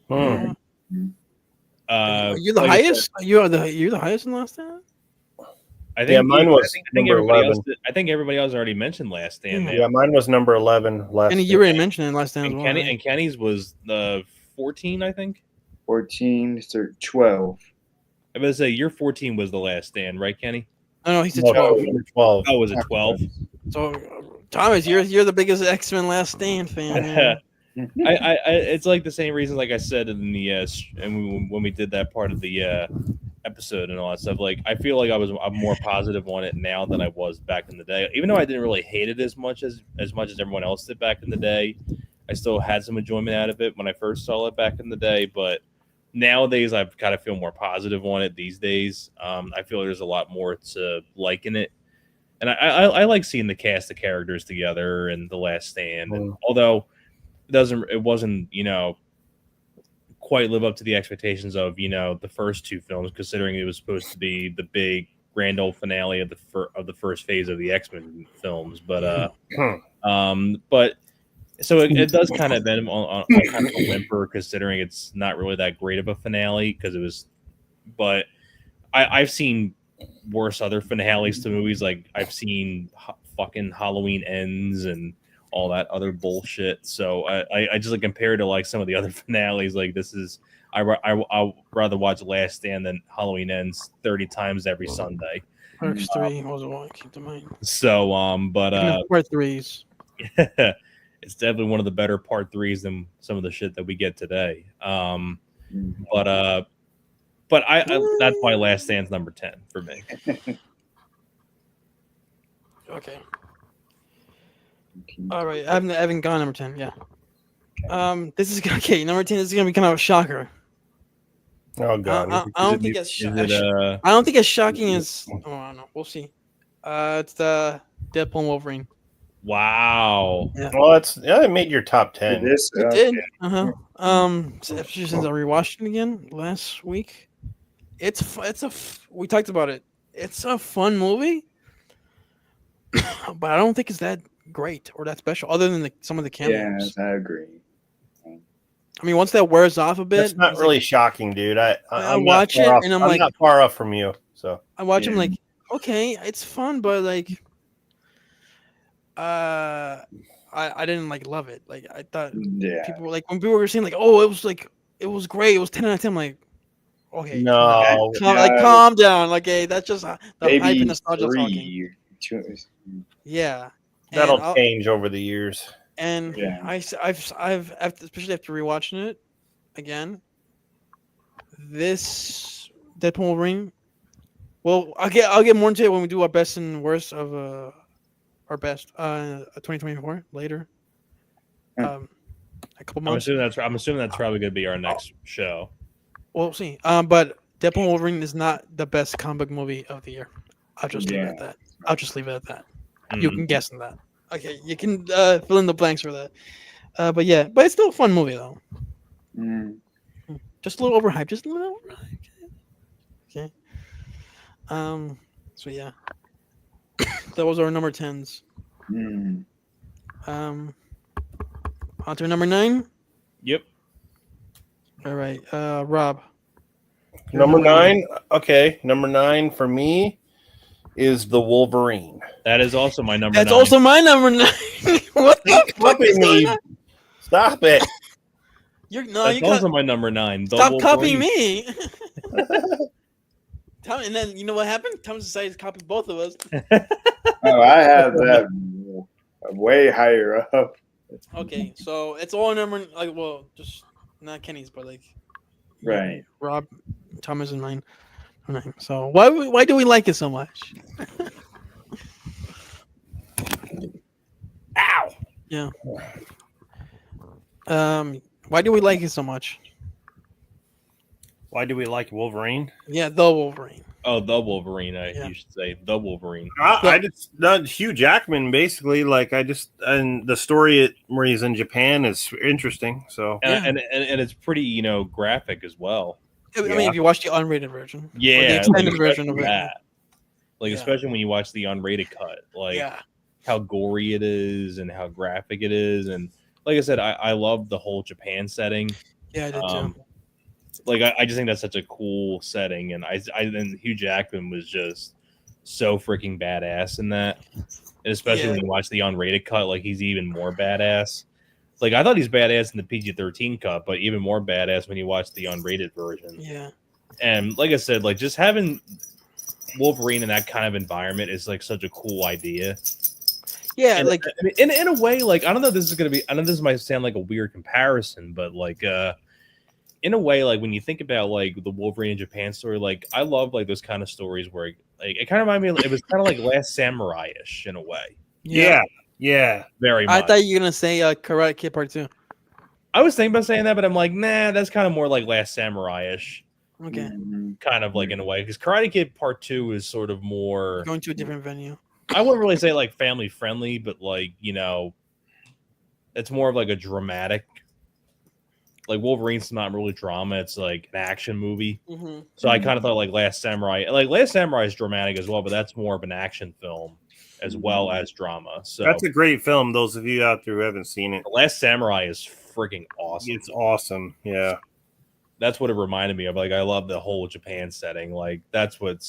Hmm. Are you the like I said, highest? You're the highest in Last Stand? I think Yeah, mine was I think number everybody 11. else. I think everybody else already mentioned Last Stand. Yeah. Now. Yeah, mine was number 11. Last And you Stand. already mentioned it in Last Stand as And well. Kenny right? and Kenny's was 14, I think. 14, 12. I was gonna say your 14 was the Last Stand, right, Kenny? No, he said No, 12. number 12. Oh, was it 12? So, Thomas, you're the biggest X-Men Last Stand fan. Man. I it's like the same reason, like I said in the and when we did that part of the episode and all that stuff. Like I feel like I'm more positive on it now than I was back in the day. Even though I didn't really hate it as much as everyone else did back in the day, I still had some enjoyment out of it when I first saw it back in the day. But nowadays, I kind of feel more positive on it. These days, I feel there's a lot more to like in it. And I like seeing the cast of characters together and The Last Stand. And although it wasn't quite live up to the expectations of the first two films, considering it was supposed to be the big grand old finale of the first phase of the X-Men films. But so it does kind of end on kind of a whimper, considering it's not really that great of a finale because it was. But I've seen worse other finales to movies. Like I've seen fucking Halloween Ends and all that other bullshit. So I just compare to like some of the other finales. Like this is I'll rather watch Last Stand than Halloween Ends 30 times every Sunday. First three was the one keep in mind. So but part threes. it's definitely one of the better part threes than some of the shit that we get today. But I that's why Last Stand's number 10 for me. Okay. All right, I haven't gone number 10. Yeah. This is okay. Number 10 is gonna be kind of a shocker. Oh god. I don't think it's. I I don't think it's shocking as. Oh, I don't know. We'll see. It's the Deadpool and Wolverine. Wow. Yeah. Well, it made your top 10. This, It did. Especially since I rewatched it again last week. We talked about it. It's a fun movie, but I don't think it's that great or that special, other than some of the cameos. Yes, I agree. I mean, once that wears off a bit, That's not it's really like, shocking, dude. I watch it and I'm like, not far off from you. So I watch them like, okay, it's fun, but like, I didn't like love it. Like I thought people were like when people were saying like, oh, it was great. It was 10 out of 10. I'm like, okay, no, calm down. Like, hey, that's just the hype maybe and nostalgia talking. Yeah, that'll change over the years. And I've especially after rewatching it again, this Deadpool Wolverine. Well, I'll get more into it when we do our best and worst of our best 2024 later. A couple months. I'm assuming that's probably going to be our next show. We'll see. But Deadpool Wolverine is not the best comic book movie of the year. I'll just leave it at that. Mm-hmm. You can guess on that. Okay, you can fill in the blanks for that. But it's still a fun movie though. Just a little overhyped. Just a little overhyped. Okay. So yeah, that was our number 10s. On to number 9. Yep. All right, Rob. Number 9. Okay, number 9 for me is the Wolverine. That is also my number. That's 9. also my number 9. What the fuck is going on? Stop it. That's also my number 9. Stop copying me. And then you know what happened? Tom decided to copy both of us. Oh, I have that way higher up. Okay, so it's all number just not Kenny's, but like right. Rob, Thomas, and mine. So why do we like it so much? Ow. Yeah. Why do we like it so much? Why do we like Wolverine? Yeah, the Wolverine. Oh, the Wolverine. Yeah. You should say the Wolverine. I just not Hugh Jackman basically. Like and the story where he's in Japan is interesting. So And it's pretty graphic as well. I mean, if you watch the unrated version, or the Yeah, extended version of it, that. Like Yeah. especially when you watch the unrated cut, like yeah, how gory it is and how graphic it is, and like I said, I love the whole Japan setting. yeah, I did too. Like I just think that's such a cool setting, and and Hugh Jackman was just so freaking badass in that, and especially when you watch the unrated cut, like he's even more badass. Like I thought he's badass in the PG-13 cut, but even more badass when you watch the unrated version. Yeah, And like I said, like just having Wolverine in that kind of environment is like such a cool idea. yeah, And, like I mean, in a way, like I don't know, this is gonna be. I know this might sound like a weird comparison, but like in a way, like when you think about like the Wolverine in Japan story, like I love like those kind of stories where like it kind of reminded me. It was kind of like Last Samurai-ish in a way. yeah. Very much. I thought you were gonna say Karate Kid Part 2. I was thinking about saying that, but I'm like, nah, that's kind of more like Last Samurai-ish. Okay, Kind of like in a way, because Karate Kid Part 2 is sort of more going to a different venue. I wouldn't really say like family friendly, but like it's more of like a dramatic. Like Wolverine's not really drama; it's like an action movie. Mm-hmm. So I kind of thought like Last Samurai is dramatic as well, but that's more of an action film as well as drama. So That's a great film. Those of you out there who haven't seen it, The Last Samurai is freaking awesome. it's awesome. Yeah. That's what it reminded me of. Like I love the whole Japan setting. Like that's what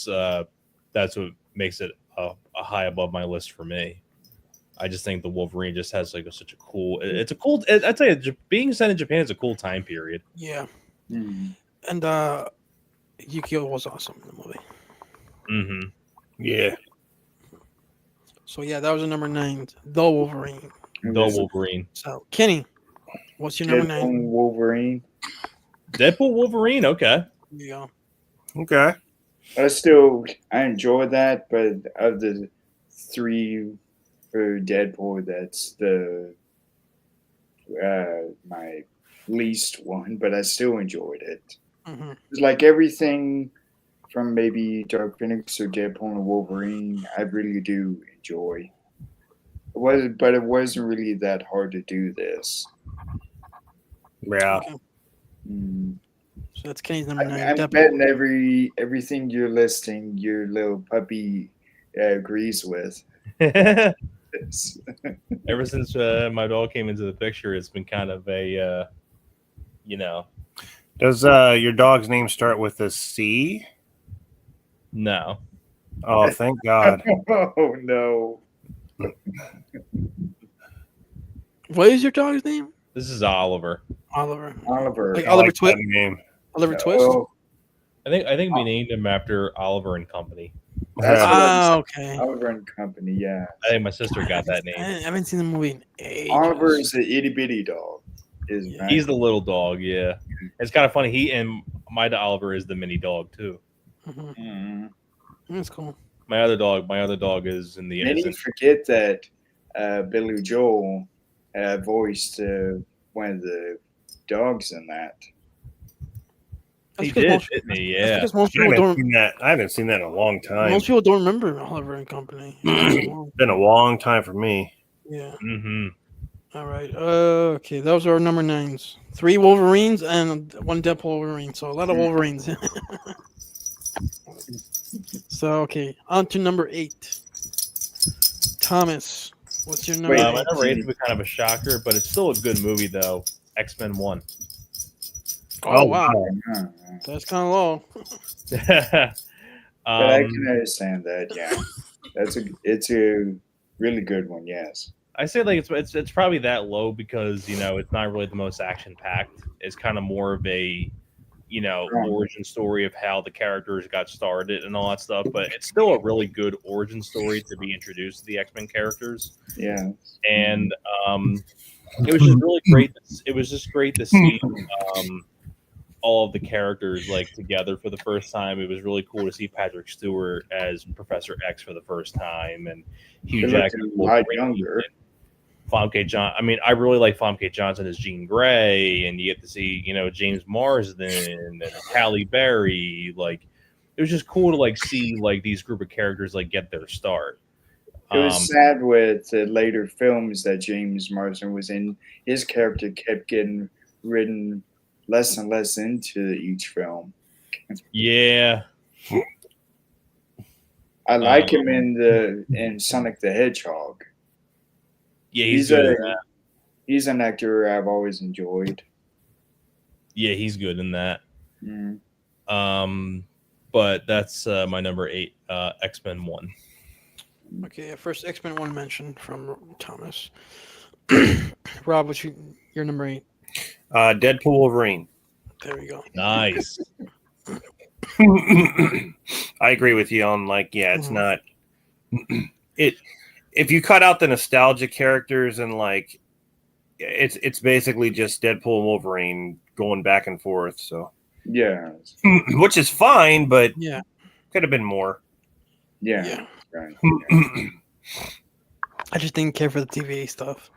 makes it a high above my list for me. I just think the Wolverine just has like such a cool. It's a cool. I'd say being set in Japan is a cool time period. Yeah, Mm. and Yukio was awesome in the movie. Mm-hmm. Yeah. So yeah, that was a number 9, the Wolverine. The Wolverine, So Kenny, what's your number 9? Deadpool Wolverine. Deadpool, Wolverine. Okay. There you go. Okay. I enjoy that, but of the 3 for Deadpool, that's the my least one, but I still enjoyed it. Mm-hmm. It's like everything from maybe Dark Phoenix or Deadpool and Wolverine, I really do enjoy. But it wasn't really that hard to do this. Yeah. Okay. Mm. So that's Kenny's number 9. I'm Deadpool. betting everything you're listing, your little puppy agrees with. This. Ever since my dog came into the picture, it's been kind of a, Does your dog's name start with a C? no. Oh, thank God. Oh no! What is your dog's name? This is Oliver. Oliver. Oliver. Like I Oliver like Twist. that name. Oliver Twist. Oh, I think we named him after Oliver and Company. that's what Ah, okay. Oliver and Company. Yeah, I think my sister got that I name. haven't seen the movie in ages. Oliver is the itty bitty dog. Yeah. He's the little dog. Yeah, it's kind of funny. He and my Oliver is the mini dog too. Mhm. Mm. That's cool. My other dog is in the Many innocent. forget that Billy Joel voiced one of the dogs in that. That's He because did, most, didn't he? that's Yeah. because most I people haven't don't. seen that. I haven't seen that in a long time. Most people don't remember Oliver and Company. It's been a long time for me. Yeah. Mm-hmm. All right. Okay, those are number 9s. 3 Wolverines and 1 Deadpool Wolverine. So a lot of Wolverines. So okay, on to number 8. Thomas, what's your number? Wait, My number 8 was kind of a shocker, but it's still a good movie though. X-Men 1. Oh wow, Uh, that's kind of low. but I can understand that. Yeah, it's a really good one. Yes. I say like it's probably that low because it's not really the most action packed. It's kind of more of a origin story of how the characters got started and all that stuff. But it's still a really good origin story to be introduced to the X-Men characters. Yeah. And it was just really great. It was just great to see all of the characters like together for the first time. It was really cool to see Patrick Stewart as Professor X for the first time, and Hugh They looked Jackman. a lot younger. Famke John. I mean, I really like Famke Johnson as Jean Grey, and you get to see James Marsden and Halle Berry. Like, it was just cool to like see like these group of characters like get their start. It was sad with the later films that James Marsden was in. His character kept getting written less and less into each film. Yeah. I like him in Sonic the Hedgehog. Yeah, he's good. He's an actor I've always enjoyed. Yeah, he's good in that. Mm. But that's my number 8, X-Men 1. Okay, first X-Men 1 mention from Thomas. Rob, what's your number 8? Deadpool Wolverine. There we go. Nice. I agree with you on it's not it. If you cut out the nostalgia characters and it's basically just Deadpool and Wolverine going back and forth. So yeah, which is fine, but yeah, could have been more. Yeah. Right. I just didn't care for the TV stuff.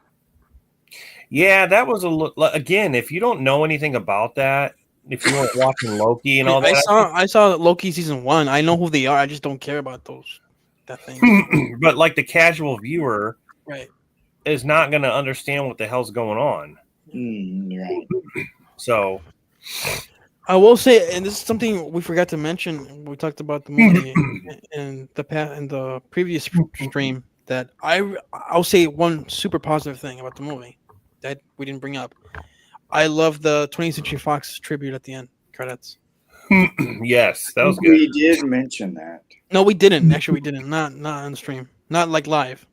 Yeah, that was again. If you don't know anything about that, if you weren't watching Loki and all that, I saw Loki season 1. I know who they are. I just don't care about that thing. But like the casual viewer, right, is not going to understand what the hell's going on. Right. So, I will say, and this is something we forgot to mention when we talked about the movie in the previous stream, that I'll say one super positive thing about the movie that we didn't bring up. I love the 20th Century Fox tribute at the end credits. yes, that was good. We did mention that. No, we didn't. Actually, we didn't. Not on the stream. Not like live.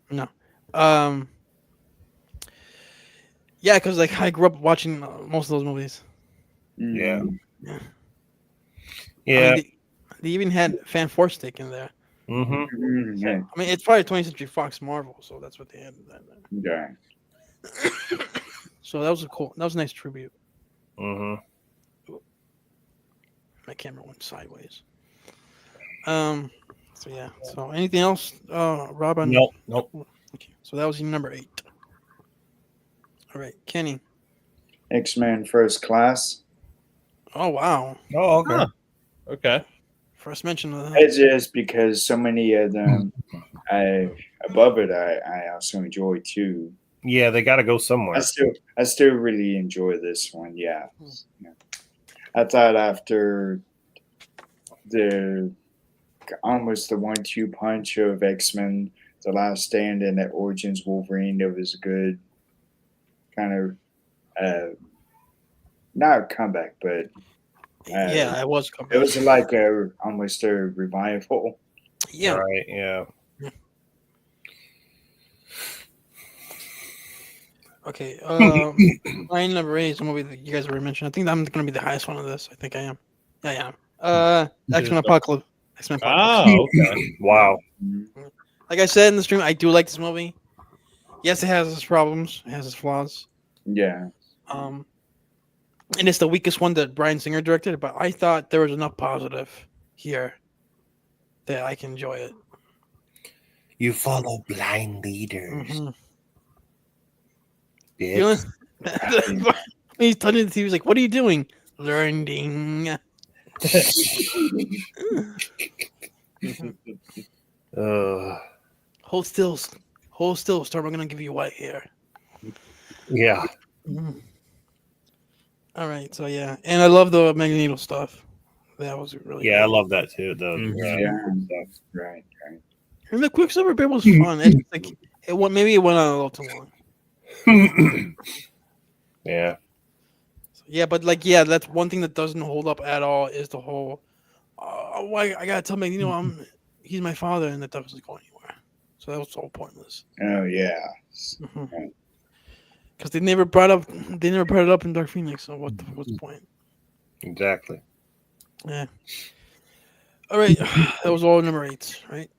No. Yeah, because I grew up watching most of those movies. Yeah. Yeah. Yeah. I mean, they even had Fan Forstic in there. Mm-hmm. So, I mean, it's probably 20th Century Fox Marvel, so that's what they had. Yeah. So that was a nice tribute. Mm-hmm. My camera went sideways. So yeah. So anything else, Rob? Nope. Okay. So that was your number 8. All right, Kenny. X-Men First Class. Oh wow. Oh, okay. Huh. Okay. First mention of that. It's just because so many of them, I also enjoy too. Yeah, they got to go somewhere. I still really enjoy this one. Yeah. I thought after almost the 1-2 punch of X-Men, The Last Stand, and that Origins Wolverine, it was a good kind of not a comeback, but yeah, it was. It was like almost a revival. Yeah. Right. Yeah. Okay. My number 8 is a movie that you guys already mentioned. I think I'm going to be the highest one of this. I think I am. Yeah, I am. X-Men Apocalypse. X-Men Apocalypse. Oh, okay. Wow. Like I said in the stream, I do like this movie. Yes, it has its problems. It has its flaws. Yeah. And it's the weakest one that Bryan Singer directed, but I thought there was enough positive here that I can enjoy it. You follow blind leaders. Mm-hmm. Bitch. He's turning to the TV, he's like, "What are you doing?" Learning. Hold still, Storm. I'm gonna give you white hair. Yeah. Mm-hmm. All right, so yeah, and I love the Magneto stuff. That was really Yeah, good. I love that too. Stuff. Right. And the Quicksilver bit was fun. It's like maybe it went on a little too long. Yeah. Yeah, but that's one thing that doesn't hold up at all is the whole. Why I gotta tell Magneto he's my father, and that doesn't go anywhere. So that was all pointless. Oh yeah. Mm-hmm. Because they never brought it up in Dark Phoenix. So what's the point? Exactly. Yeah. All right, that was all number 8, right?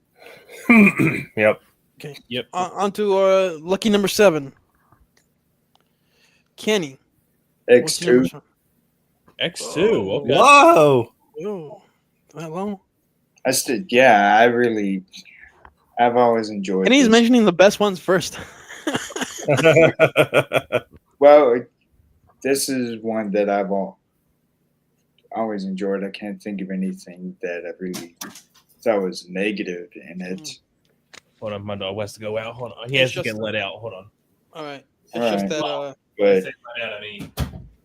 Yep. Okay. Yep. On to lucky number 7. Kenny. X2. X2. Okay. Whoa. Oh, that long. I've always enjoyed. And he's this. mentioning the best ones first. Well, this is one that I've always enjoyed. I can't think of anything that I really thought was negative in it. Hold on, my dog has to go out. Hold on, he It's has to get just let out. Hold on. all right. All It's just right. that When I But say let out, I mean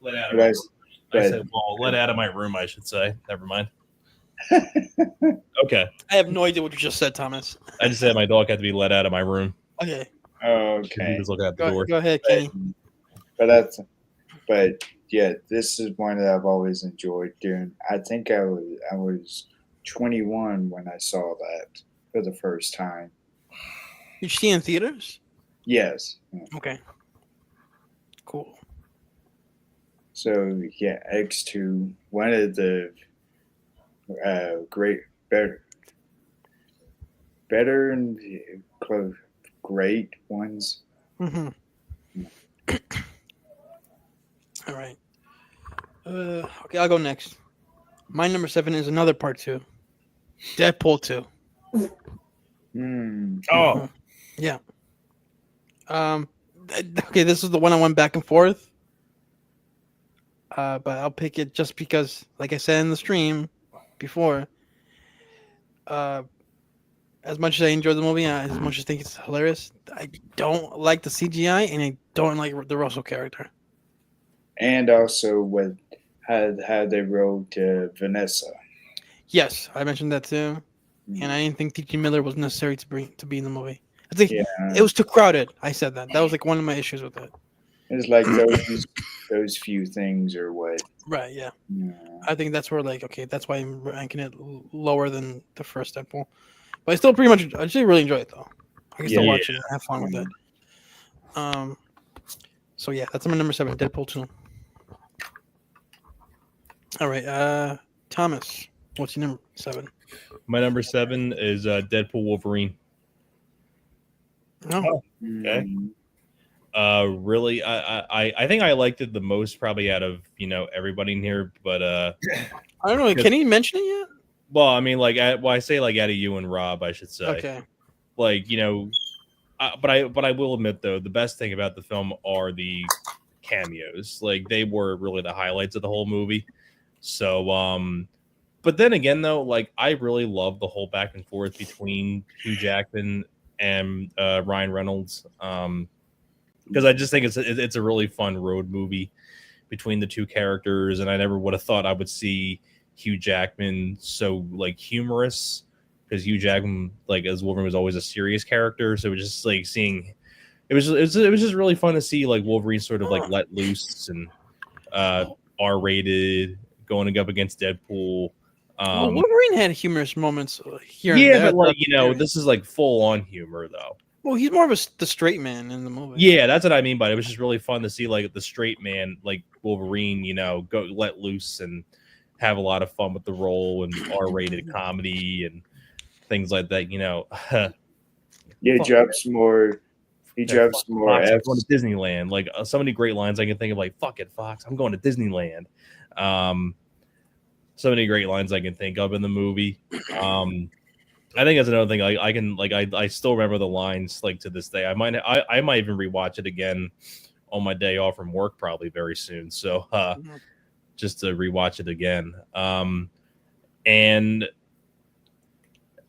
let out of but my I, room. I but said, well, let out of my room. I should say. Never mind. Okay, I have no idea what you just said, Thomas. I just said my dog had to be let out of my room. Okay, He okay. was looking at the door. go ahead, But, Kenny. but that's but yeah, this is one that I've always enjoyed doing. I think I was 21 when I saw that for the first time. You see in theaters? Yes. Okay, cool. So yeah, X2, one of the great, better and close, great ones. Mm-hmm. All right. Okay, I'll go next. My number 7 is another part 2. Deadpool 2. Hmm. Oh, Yeah. Okay, this is the one I went back and forth. But I'll pick it just because, like I said in the stream before, uh, as much as I enjoy the movie, as much as I think it's hilarious, I don't like the CGI and I don't like the Russell character. And also with how they wrote Vanessa. Yes, I mentioned that too, and I didn't think T.J. Miller was necessary to be in the movie. I think Yeah, it was too crowded. I said that. That was like one of my issues with it. it's like those few things are what. Right? Yeah. Yeah. I think that's where like okay, that's why I'm ranking it lower than the first Deadpool. But I still pretty much I still really enjoy it though. I can still Yeah. watch it and have fun with it. So yeah, that's my number 7, Deadpool 2. All right, Thomas, what's your number 7? My number 7 is Deadpool Wolverine. No, Okay. Mm. Really, I think I liked it the most probably out of everybody in here, but I don't know. Can he mention it yet? well, I mean like I say like out of you and Rob, I should say. Okay. Like but I will admit though the best thing about the film are the cameos. Like they were really the highlights of the whole movie. So but then again though, like I really love the whole back and forth between Hugh Jackman and Ryan Reynolds. Because I just think it's a really fun road movie between the two characters, and I never would have thought I would see Hugh Jackman so like humorous, because Hugh Jackman like as Wolverine was always a serious character, so it was just like seeing it was just really fun to see like Wolverine sort of like let loose and R-rated going up against Deadpool. Well, Wolverine had humorous moments here and Yeah, there. but like throughout the series. this is like full on humor though. Well, he's more of the straight man in the movie. Yeah, that's what I mean. But it was just really fun to see like the straight man, like Wolverine, go let loose and have a lot of fun with the role and R-rated comedy and things like that. Yeah, Fuck. drops more. He Yeah, drops fuck more Fox, I'm F's. going to Disneyland. Like so many great lines I can think of. Like "fuck it, Fox, I'm going to Disneyland." So many great lines I can think of in the movie. I think that's another thing. I still remember the lines like to this day. I might even rewatch it again on my day off from work probably very soon. So just to rewatch it again. And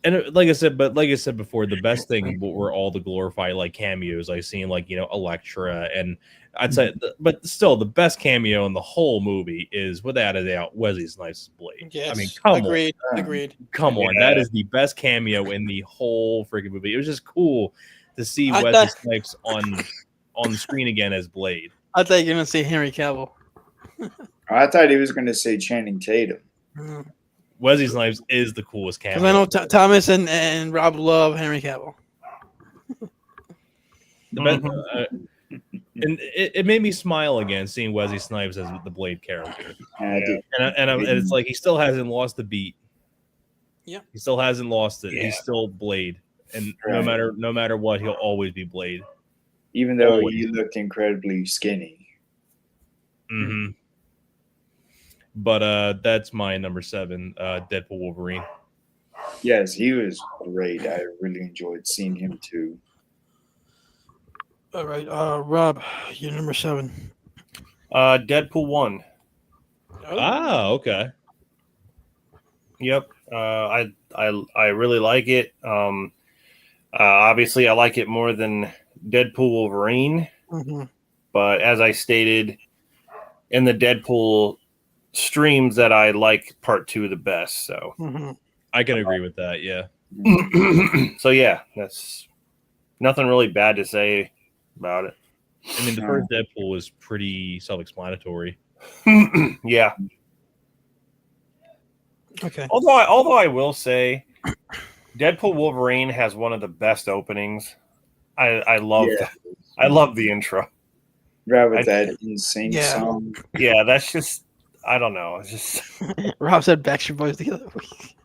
like I said before, the best thing were all the glorified like cameos I seen, like Elektra, and I'd say, but still the best cameo in the whole movie is without a doubt Wesley Snipes' Blade. Yes. I mean, come agreed. on. Agreed. Come on, that is the best cameo in the whole freaking movie. It was just cool to see I Wesley thought- Snipes on the screen again as Blade. I thought you were gonna say Henry Cavill. I thought he was going to say Channing Tatum. Wesley Snipes is the coolest Because cameo. I know Thomas and Rob love Henry Cavill. And it made me smile again seeing Wesley Snipes as the Blade character. And it's like he still hasn't lost the beat. Yeah, he still hasn't lost it. Yeah. He's still Blade, and Right. no matter what, he'll always be Blade. Even though Always. he looked incredibly skinny. Mm-hmm. But that's my number 7, Deadpool Wolverine. Yes, he was great. I really enjoyed seeing him too. All right, Rob, you're number 7. Deadpool 1. Oh, Ah, okay. Yep. I really like it. Obviously, I like it more than Deadpool Wolverine. Mm-hmm. But as I stated in the Deadpool streams, that I like part 2 the best. So, Mm-hmm. I can agree with that. Yeah. so yeah, that's nothing really bad to say about it. I mean, the first Deadpool was pretty self-explanatory. Yeah. Okay. Although I will say, Deadpool Wolverine has one of the best openings. I love Yeah. that. I love the intro. Right with I- that insane Yeah. song. Yeah, that's just I don't know. It's just Rob said Backstreet Boys the other week.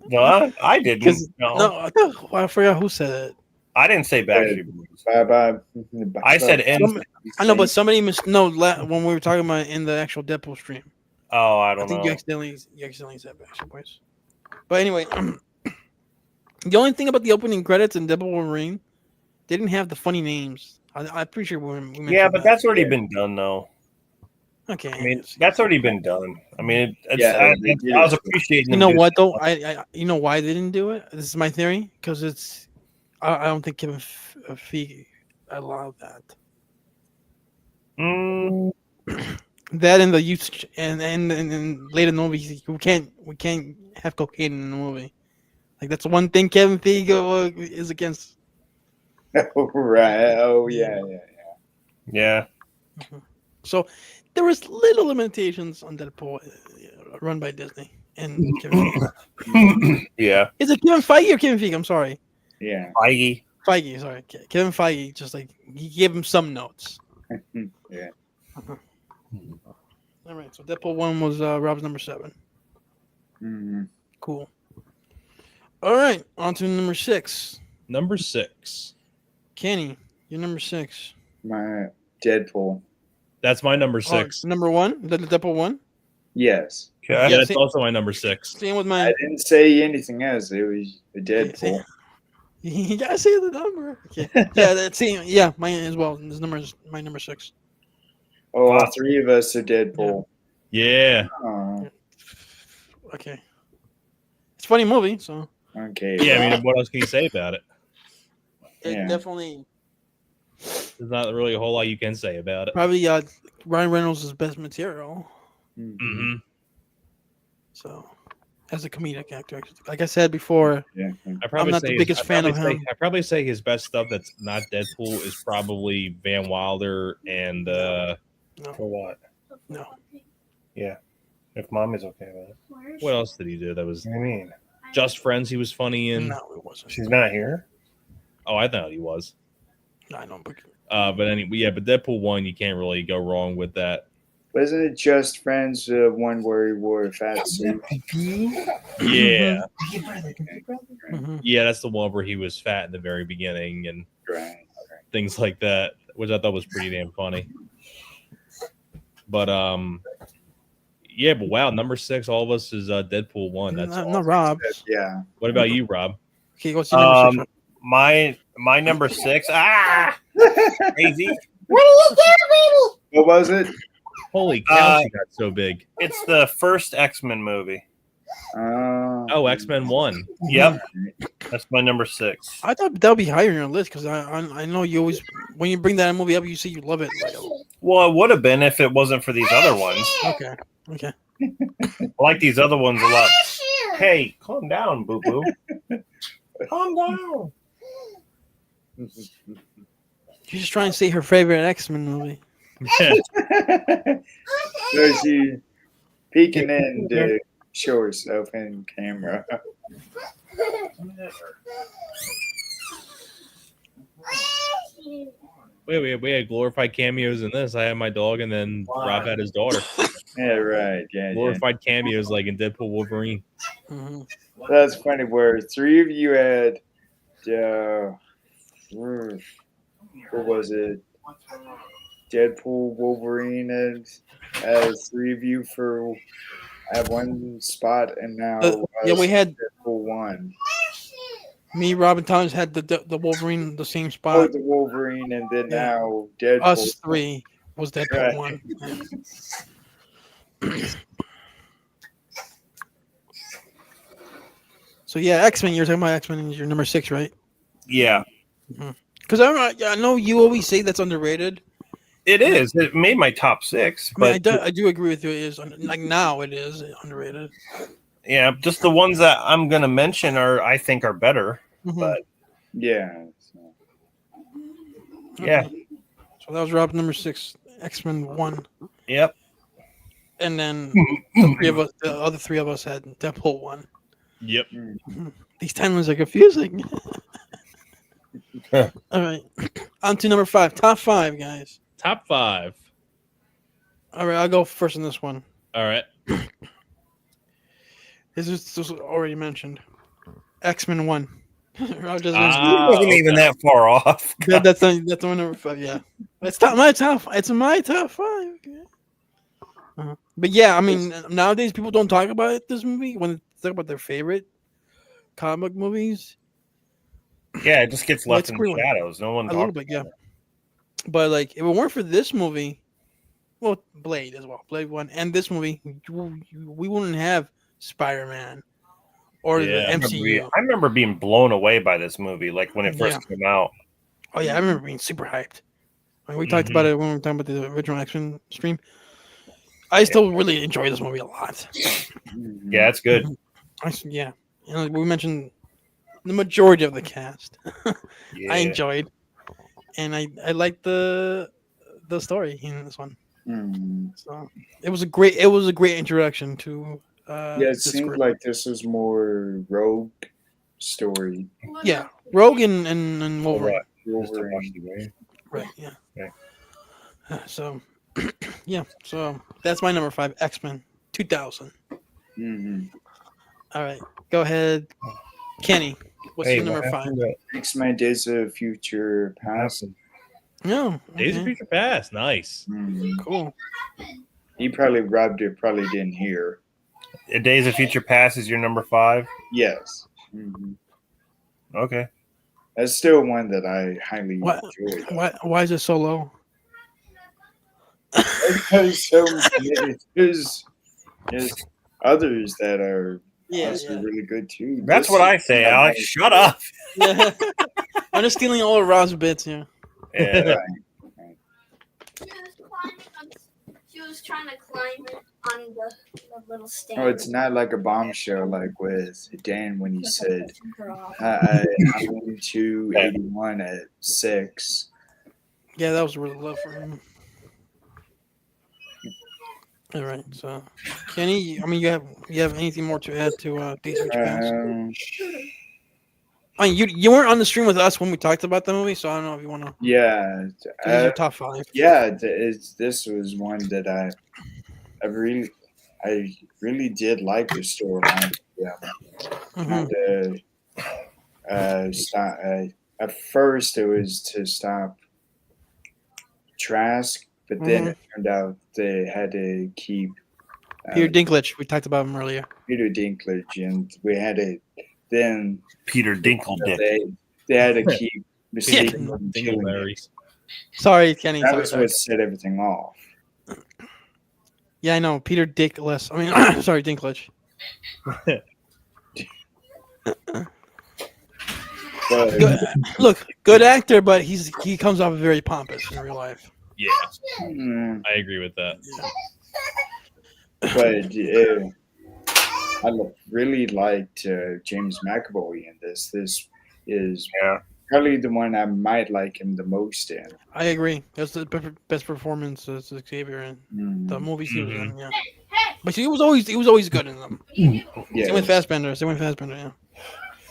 no, I didn't. Because No, I forgot who said it. I didn't say Backstreet Boys. Bye. I said Some- I know, but somebody when we were talking about it in the actual Deadpool stream. Oh, I I don't think know. you accidentally said Backstreet Boys. But anyway, the only thing about the opening credits in Deadpool Wolverine, they didn't have the funny names. I'm pretty sure we mentioned Yeah, but that. that's already been done, though. Okay. I mean, that's already been done. I mean, Yeah, they did I was it. appreciating You them. know do what though? that. I you know why they didn't do it? This is my theory because I don't think Kevin Feige allowed that. Mm, That and the use and later movies we can't have cocaine in the movie. Like that's one thing Kevin Feige is against. Oh, right. Oh, yeah. yeah. So there was little limitations on Deadpool run by Disney and Kevin Feige. Yeah. Is it Kevin Feige or Kevin Feige? I'm sorry. Yeah. Feige. Feige, sorry. Kevin Feige just like he gave him some notes. Yeah. All right, so Deadpool 1 was Rob's number 7. Mm-hmm. Cool. All right, on to number 6. Number 6. Kenny, you're number 6. My Deadpool. That's my number 6. Number 1? The Deadpool 1? Yes. Okay. Yeah, Yeah, that's see- also my number 6. Same with I mine. didn't say anything else. It was a Deadpool. You gotta say the number. Okay. Yeah, that's same. Yeah, mine as well. This number is my number 6. Oh, all three of us are Deadpool. Yeah. Oh, Okay. It's a funny movie, so okay. Yeah, I mean, what else can you say about it? it Yeah. definitely There's not really a whole lot you can say about it. probably Ryan Reynolds' best material. Mm-hmm. So, as a comedic actor, like I said before, Yeah. I'm not the biggest fan of him. I probably say his best stuff that's not Deadpool is probably Van Wilder and For what? no. If mom is okay with it. what else did he do? That was What do you mean? Just Friends. He was funny in. No, it wasn't. She's not here? Oh, I thought he was. I know, but But anyway, yeah. But Deadpool 1, you can't really go wrong with that. Wasn't it Just Friends, one where he wore a fat suit? Yeah, Mhm. yeah. That's the one where he was fat in the very beginning and Right. things like that, which I thought was pretty damn funny. But yeah. But wow, number 6, all of us is Deadpool 1. That's not awesome. Rob. Yeah. What about you, Rob? Okay, what's your number 6? Rob? My number 6. Crazy. What was it? Holy cow, she got so big. It's the first X-Men movie. Oh, X-Men 1. Yep. That's my number 6. I thought that would be higher on your list because I know you always when you bring that movie up, you say you love it. Like, Well, it would have been if it wasn't for these other ones. okay. I like these other ones a lot. Hey, calm down, boo boo. Calm down. She's just trying to say her favorite X-Men movie. So she peeking in to show herself in camera. We had glorified cameos in this. I had my dog, and then Rob had his daughter. Yeah, right. Yeah. Glorified cameos like in Deadpool Wolverine. Mhm. That's funny. Where three of you had, what was it? Deadpool, Wolverine, and three of you for at one spot, and now Yeah, we had Deadpool 1. me, Rob, and Thomas had the Wolverine the same Oh, spot. the Wolverine, and then Yeah. now Deadpool. Us 3 was Deadpool Right. 1. Yeah. So yeah, X-Men. You're talking about X-Men. And you're number 6, right? Yeah, Because I know you always say that's underrated. it is. It made my top 6, I mean, but I do agree with you. It is like now it is underrated. yeah, just the ones that I'm gonna mention I think are better. Mhm. But Yeah. So. yeah, Okay. So that was Rob number 6, X-Men 1, yep. and then the other 3 of us had Deadpool 1. Yep. These timelines are confusing. All right, on to number 5. Top 5, guys. Top 5. All right, I'll go first on this one. All right. This was already mentioned. X-Men 1. Rob just It wasn't even that far off. that's on number 5. Yeah, it's my top. It's my top 5. Okay. But yeah, I mean, nowadays people don't talk about this movie when they talk about their favorite comic movies. Yeah, it just gets Well, left it's in great the one. shadows. No one A little talks bit, about yeah. it. But like, if it weren't for this movie, well, Blade as well, Blade 1, and this movie, we wouldn't have Spider-Man or the Yeah. MCU. I remember being blown away by this movie, like when it first came out. Oh yeah, I remember being super hyped. I mean, we talked about it when we were talking about the original X-Men stream. I still really enjoy this movie a lot. Yeah, it's good. Yeah, we mentioned the majority of the cast. Yeah. I enjoyed, and I liked the story in this one. So it was a great introduction to. Yeah, it seemed like this was more rogue story. Yeah, Rogue and Wolverine. Wolverine. Right. Yeah. Okay. So, yeah. So that's my number 5, X-Men 2000. All right, go ahead, Kenny. What's your number 5? X-Men Days of Future Past. No, Days of Future Past. Nice. Cool. He probably robbed it. Probably didn't hear. Days of Future Past is your number 5. Yes. Okay. That's still one that I highly enjoy. Why is it so low? Because there's others that are also really good too. That's what I say, Alex. Shut up. Yeah. I'm just stealing all of Rob's bits here. Yeah. She was trying to climb it on the little stand. Oh, it's not like a bombshell like with Dan when he said, I went to 81 at 6. Yeah, that was really low for him. All right, so Kenny, I mean, you have anything more to add to Days of Future Past? I mean, you weren't on the stream with us when we talked about the movie, so I don't know if you want to. Yeah, This is your top 5. Yeah, this was one that I really did like the storyline. Yeah. At first, it was to stop Trask, but then it turned out they had to keep Peter Dinklage. We talked about him earlier. Peter Dinklage, and we had to then Peter Dinklage. They had to keep Mystique from killing him. Dingleberries. Sorry, Kenny. That sorry, was what set everything off. Yeah, I know. Peter Dickless. I mean, sorry, Dinklage. Look, good actor, but he comes off very pompous in real life. Yeah, I agree with that. But I really liked James McAvoy in this. This is probably the one I might like him the most in. I agree. That's the best performance as Xavier in the movies he was in. Yeah, but he was always good in them. Yeah. Same with Fassbender.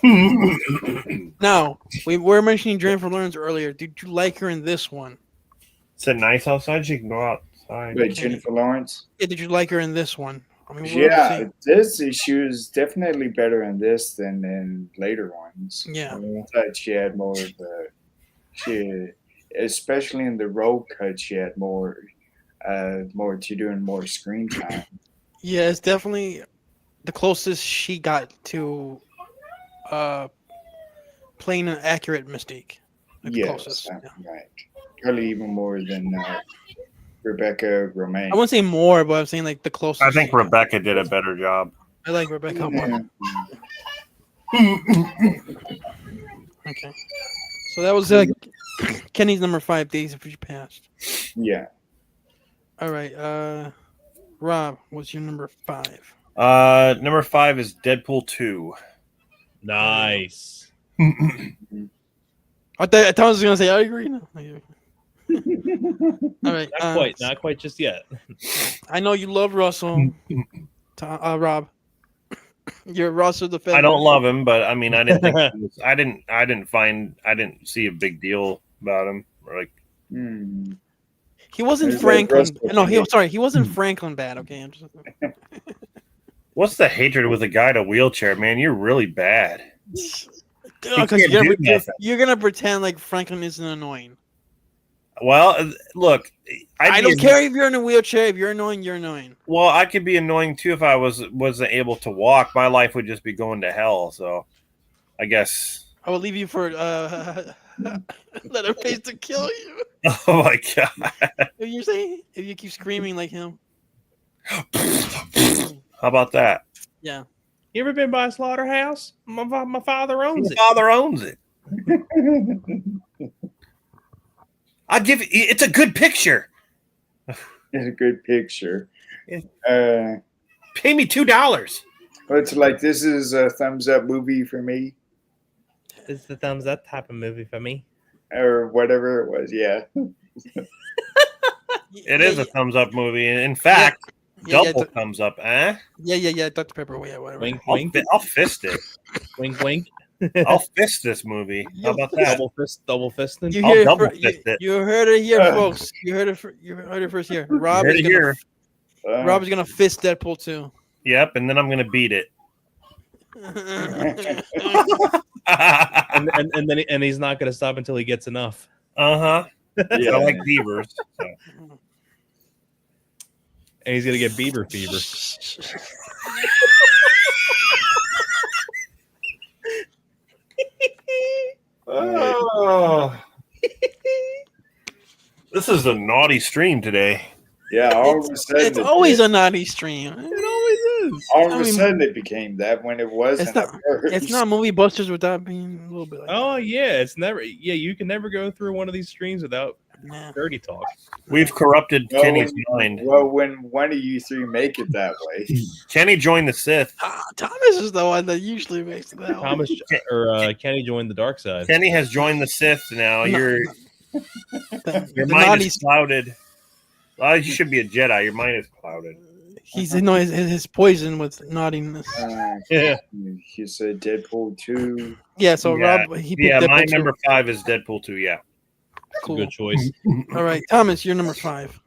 Yeah. Now we were mentioning Jennifer Lawrence earlier. Did you like her in this one? It's nice outside. She can go outside. Wait, Jennifer Lawrence? Yeah, did you like her in this one? I mean, she was definitely better in this than in later ones. Yeah, I thought she had more of especially in the Rogue cut, she had more to do and more screen time. Yeah, it's definitely the closest she got to playing an accurate Mystique. Yes, right. Probably even more than Rebecca Romijn. I wouldn't say more, but I'm saying like the closest. I think Rebecca did a better job. I like Rebecca more. Okay. So that was Kenny's number 5, Days of Future Past. Yeah. All right. Rob, what's your number 5? Number 5 is Deadpool 2. Nice. I thought I was gonna say I agree. No. All right. Not quite just yet. I know you love Russell. Rob, you're Russell the. I don't love him, but I mean, I didn't think he was, I didn't see a big deal about him. Like, He wasn't There's Franklin. like No, he wasn't Franklin bad. Okay, I'm just. what's the hatred with a guy in a wheelchair, man? You're really bad. Because you're gonna pretend like Franklin isn't annoying. Well, look, I don't care if you're in a wheelchair. If you're annoying, you're annoying. Well, I could be annoying too if I wasn't able to walk. My life would just be going to hell. So, I guess I will leave you for Leatherface to kill you. Oh my god! If you say if you keep screaming like him. How about that? Yeah. You ever been by a slaughterhouse? My father owns My it. father owns it. I'll give you. It's a good picture. It's a good picture. Pay me $2. It's like this is a thumbs up movie for me, It's the thumbs up type of movie for me. or whatever it was. Yeah. It is a thumbs up movie. In fact, double thumbs up. Yeah. Dr. Pepper. Yeah, whatever. Wink, wink, I'll fist it. wink, wink. I'll fist this movie. How about that? Double fisting. You, I'll hear double it fist it. you heard it here, folks. You heard it first here. Rob Heard is it gonna here. Rob is gonna fist Deadpool 2. Yep, and then I'm gonna beat it. and he's not going to stop until he gets enough. Yeah. I like beavers. So. And he's going to get beaver fever. Oh. This is a naughty stream today. Yeah, all of a sudden It's always a naughty stream. It always is. all of a sudden it became that when it wasn't. It's not movie busters without being a little bit like Oh yeah, it's never. Yeah, you can never go through one of these streams without nah. dirty talk. We've corrupted Kenny's mind. Well, when one of you three make it that way, Kenny joined the Sith. Thomas is the one that usually makes it out. Thomas or Kenny joined the dark side. Kenny has joined the Sith now. No. Your The mind naughty, is clouded. Well, you should be a Jedi. Your mind is clouded. he's his poison with naughtiness. Yeah. you said Deadpool 2. Yeah, so Yeah. Rob he picked Yeah, Deadpool my 2. number 5 is Deadpool 2. Yeah. That's Cool. a good choice. All right, Thomas, you're number 5.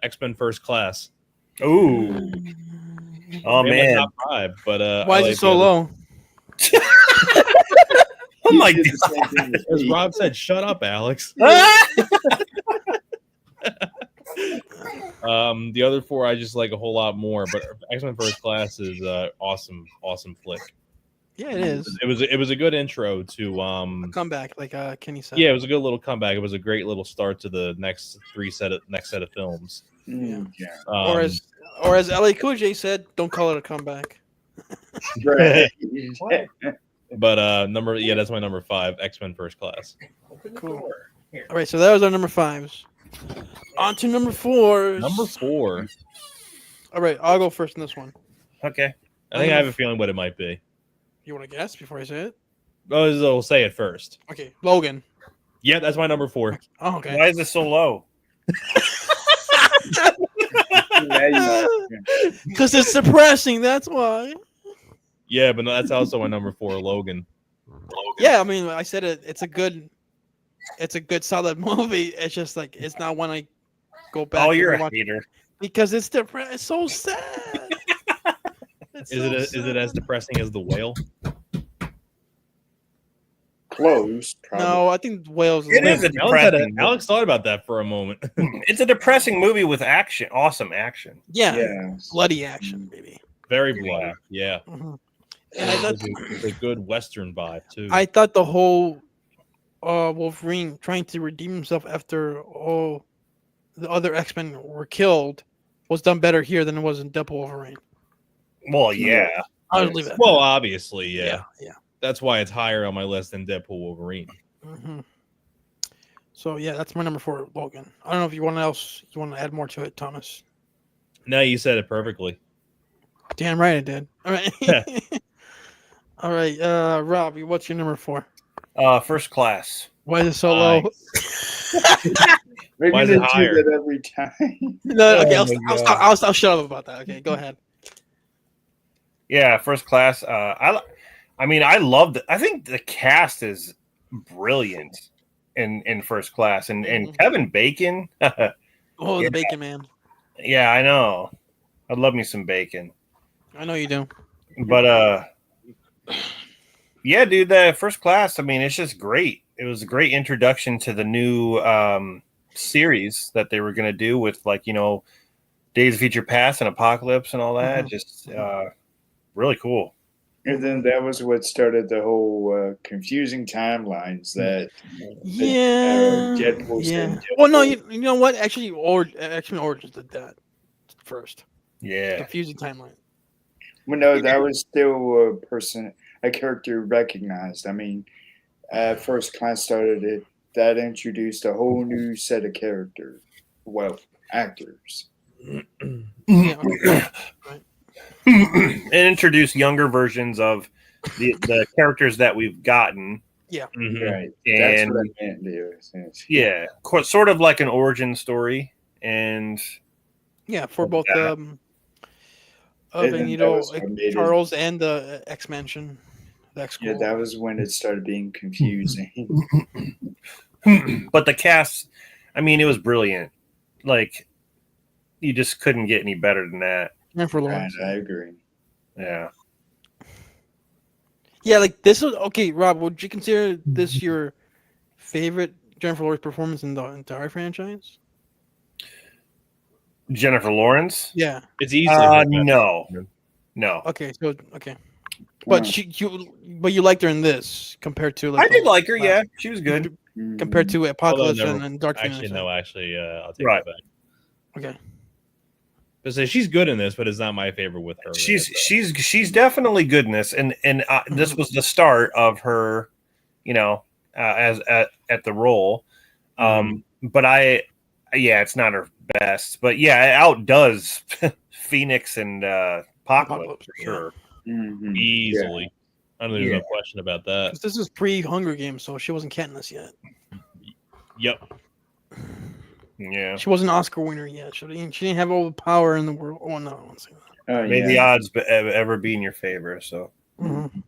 X-Men First Class. Ooh. Oh Maybe man. my top 5, but Why I is like it so the low? Oh my You did the god. same thing as As me. Rob said, shut up, Alex. The other 4 I just like a whole lot more, but X-Men First Class is awesome flick. Yeah, it is. It was a good intro to Comeback, like Kenny said. yeah, it was a good little comeback. It was a great little start to the next set of films. Yeah. Or as LA Cool J said, don't call it a comeback. Right. But that's my number 5, X-Men First Class. Cool. All right, so that was our number 5s. On to number 4s. Number 4. All right, I'll go first in this one. Okay. I think I have a feeling what it might be. You want to guess before I say it? Oh, we'll say it first. Okay, Logan. Yeah, that's my number 4. Oh, okay. Why is it so low? Because it's depressing. That's why. Yeah, but no, that's also my number 4, Logan. Yeah, I mean, I said it. It's a good solid movie. It's just like it's not one I go back. Oh, you're and a watch hater. because it's depressing. It's so sad. Is it as depressing as The Whale? Close. Probably. No, I think Wales. It is a depressing. Alex thought about that for a moment. It's a depressing movie with action. Awesome action. Yeah, Yeah. bloody action, baby. Very bloody. Yeah. Mhm. And I thought, It's a good Western vibe too. I thought the whole Wolverine trying to redeem himself after all the other X-Men were killed was done better here than it was in Deadpool Wolverine. Well, yeah. I'll leave it. Well, obviously, yeah. yeah. That's why it's higher on my list than Deadpool Wolverine. Mm-hmm. So yeah, that's my number 4, Logan. I don't know if you want to add more to it, Thomas. No, you said it perfectly. Damn right I did. All right. All right, Rob, what's your number 4? First Class. Why is it so low? We're Why is gonna it do higher? that every time. No, okay, Oh my God. I'll shut up about that. Okay, go ahead. Yeah, First Class. I mean, I loved it. I think the cast is brilliant in First Class, and Mhm. Kevin Bacon. Oh, Yeah. the Bacon Man. Yeah, I know. I love me some bacon, I know you do. but yeah, dude, the First Class. I mean, it's just great. It was a great introduction to the new series that they were going to do with, like, Days of Future Past and Apocalypse and all that. Mhm. Just really cool. And then that was what started the whole confusing timelines that Yeah. Deadpool Yeah. said. Well, no, you know what? Actually, Origins did that first. Yeah. Confusing timeline. Well, no, that was still a character recognized. I mean, First Class started it. That introduced a whole new set of characters. Well, actors. Yeah. Okay. Right. And introduce younger versions of the characters that we've gotten. Mhm. Right. That's what And I meant, Leo. yeah, sort of like an origin story. And Yeah, for both Yeah. And then that Magneto, was what made it. Charles, and the X Mansion. The X Yeah, that was when it started being confusing. but the cast, I mean, it was brilliant. Like, you just couldn't get any better than that. Jennifer And Lawrence. I agree. Yeah. Yeah, like this was okay. Rob, would you consider this your favorite Jennifer Lawrence performance in the entire franchise? Jennifer Lawrence? Yeah. It's easily her best. No. Okay. So okay, but you liked her in this compared to like I did like her. Yeah, she was good. compared to Apocalypse never- and Dark Phoenix. Actually, no. Actually, I'll take Right. that back. Okay. But say she's good in this, but it's not my favorite with her. She's definitely good in this, and this was the start of her, as at the role. But it's not her best, but yeah, it outdoes Phoenix and Apocalypse for sure. Mhm. Easily. I don't think there's Yeah. no question about that. 'Cause this is pre-Hunger Games, so she wasn't Katniss yet. Yep. Yeah, She wasn't an Oscar winner yet. She didn't have all the power in the world. Oh no, I won't say that. Oh, may the yeah. odds ever be in your favor. So Mhm.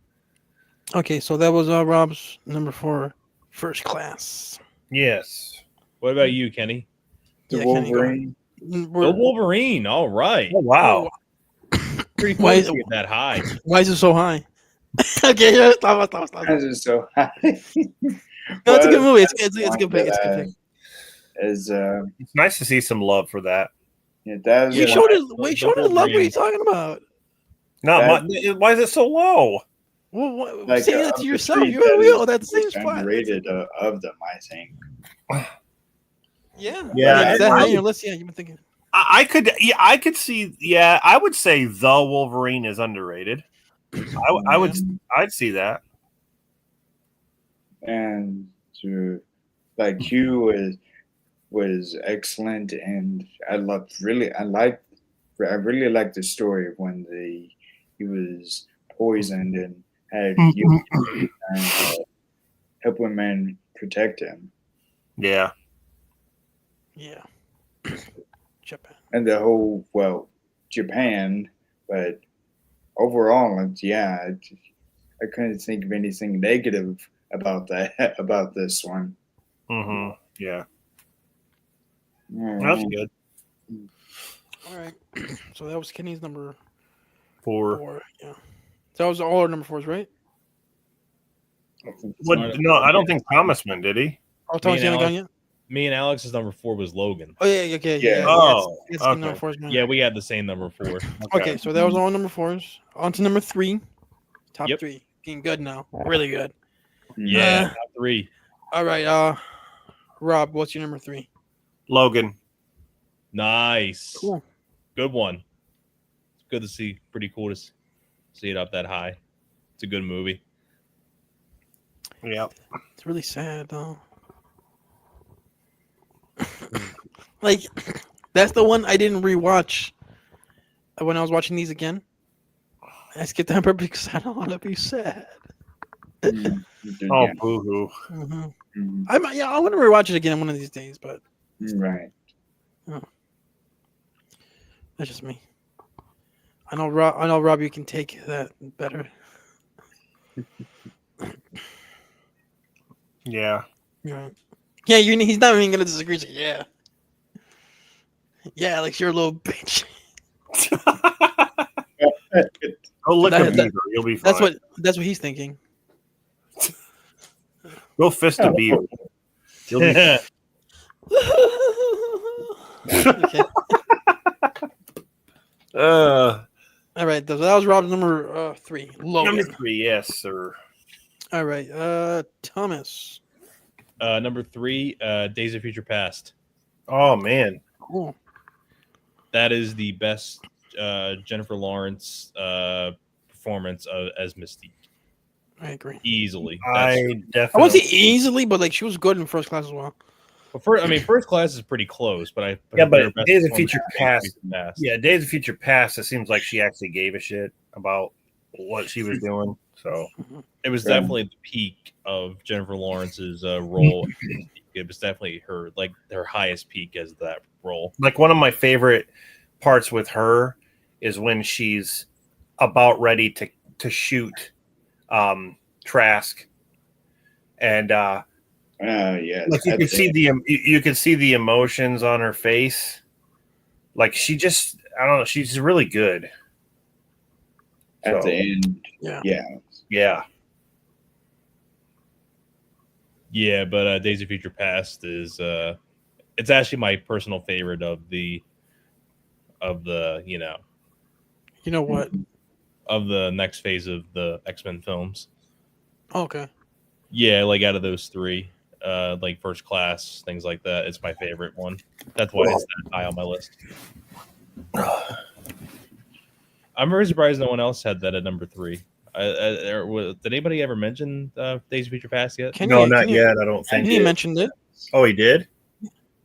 Okay, so that was Rob's number 4, First Class. yes. What about you, Kenny? The Yeah, Kenny, go ahead. Wolverine. The Wolverine. All right. Oh wow. Pretty Why- close to get that high. Why is it so high? Okay, yeah, stop. That's just so high. No, it's a good movie. It's a good pick. It's a good pick. Is It's nice to see some love for that. that is We Yeah, showed it. the We showed it love. What are you Wolverine. talking about? Why is it so low? Well, like, say that of to the yourself. three, You're that real. is That's the same most spot. underrated of them, I think. Yeah. Yeah, Is that I- high on your list? Yeah, you've been thinking. I could see. Yeah, I would say the Wolverine is underrated. I'd see that. And like Hugh was excellent, and I really liked the story of when he was poisoned and had Hugh help women protect him, Yeah. Yeah. Japan. and the whole Japan, but overall, I couldn't think of anything negative about this one. Mm-hmm. Yeah. All That's right. good. All right. So that was Kenny's number For 4. Yeah. That was all our number 4s, right? what? No, I don't think Thomas went. Did he? Oh, Thomas, and you haven't Alex- gone yet? Me and Alex's number 4 was Logan. Oh, yeah, okay. Yeah. Yeah. Oh, it's okay. number 4 is mine. Yeah, we had the same number 4. Okay, so that was all number 4s. On to number 3. Top Yep. 3. Getting good now. Really good. Yeah, top 3. All right. Rob, what's your number 3? Logan. Nice. Cool. Good one. It's good to see. Pretty cool to see it up that high. It's a good movie. Yep. It's really sad though. Like, that's the one I didn't rewatch when I was watching these again. I skipped that part because I don't want to be sad. Mm, Oh, yeah. boo-hoo. Hmm Mm, I want to rewatch it again one of these days, but right. that's just me. I know Rob, you can take that better. Yeah. Yeah. Yeah, he's not even gonna disagree. He's like, yeah. Yeah, like you're a little bitch. Go lick That- a that- beaver. You'll be fine. That's what he's thinking. Go fist a beaver. You'll be fine. Okay. All right. So that was Rob's number 3. Logan. Number 3, yes, sir. All right. Thomas. Number 3, Days of Future Past. Oh, man. Cool. That is the best Jennifer Lawrence performance as Mystique. I agree. Easily. I I won't say definitely. easily, but like she was good in First Class as well. First Class is pretty close, but Yeah, but her best Days of performance Future is Past. Days of Future Past. Yeah, Days of Future Past, it seems like she actually gave a shit about what she was doing. So, It was Right. definitely the peak of Jennifer Lawrence's role. It was definitely her highest peak as that role. like, one of my favorite parts with her is when she's about ready to shoot Trask, and Yes. like you can see the emotions on her face. Like, she just, I don't know, she's really good. At So, the end. Yeah. yeah. Yeah, but Days of Future Past is it's actually my personal favorite of the You know what? of the next phase of the X-Men films. Okay. Yeah, like out of those 3, like First Class, things like that, it's my favorite one. That's why it's that high on my list. I'm very surprised no one else had that at number 3. Did anybody ever mention Days of Future Past yet? No, not yet. I don't think. He mentioned it. Oh, he did?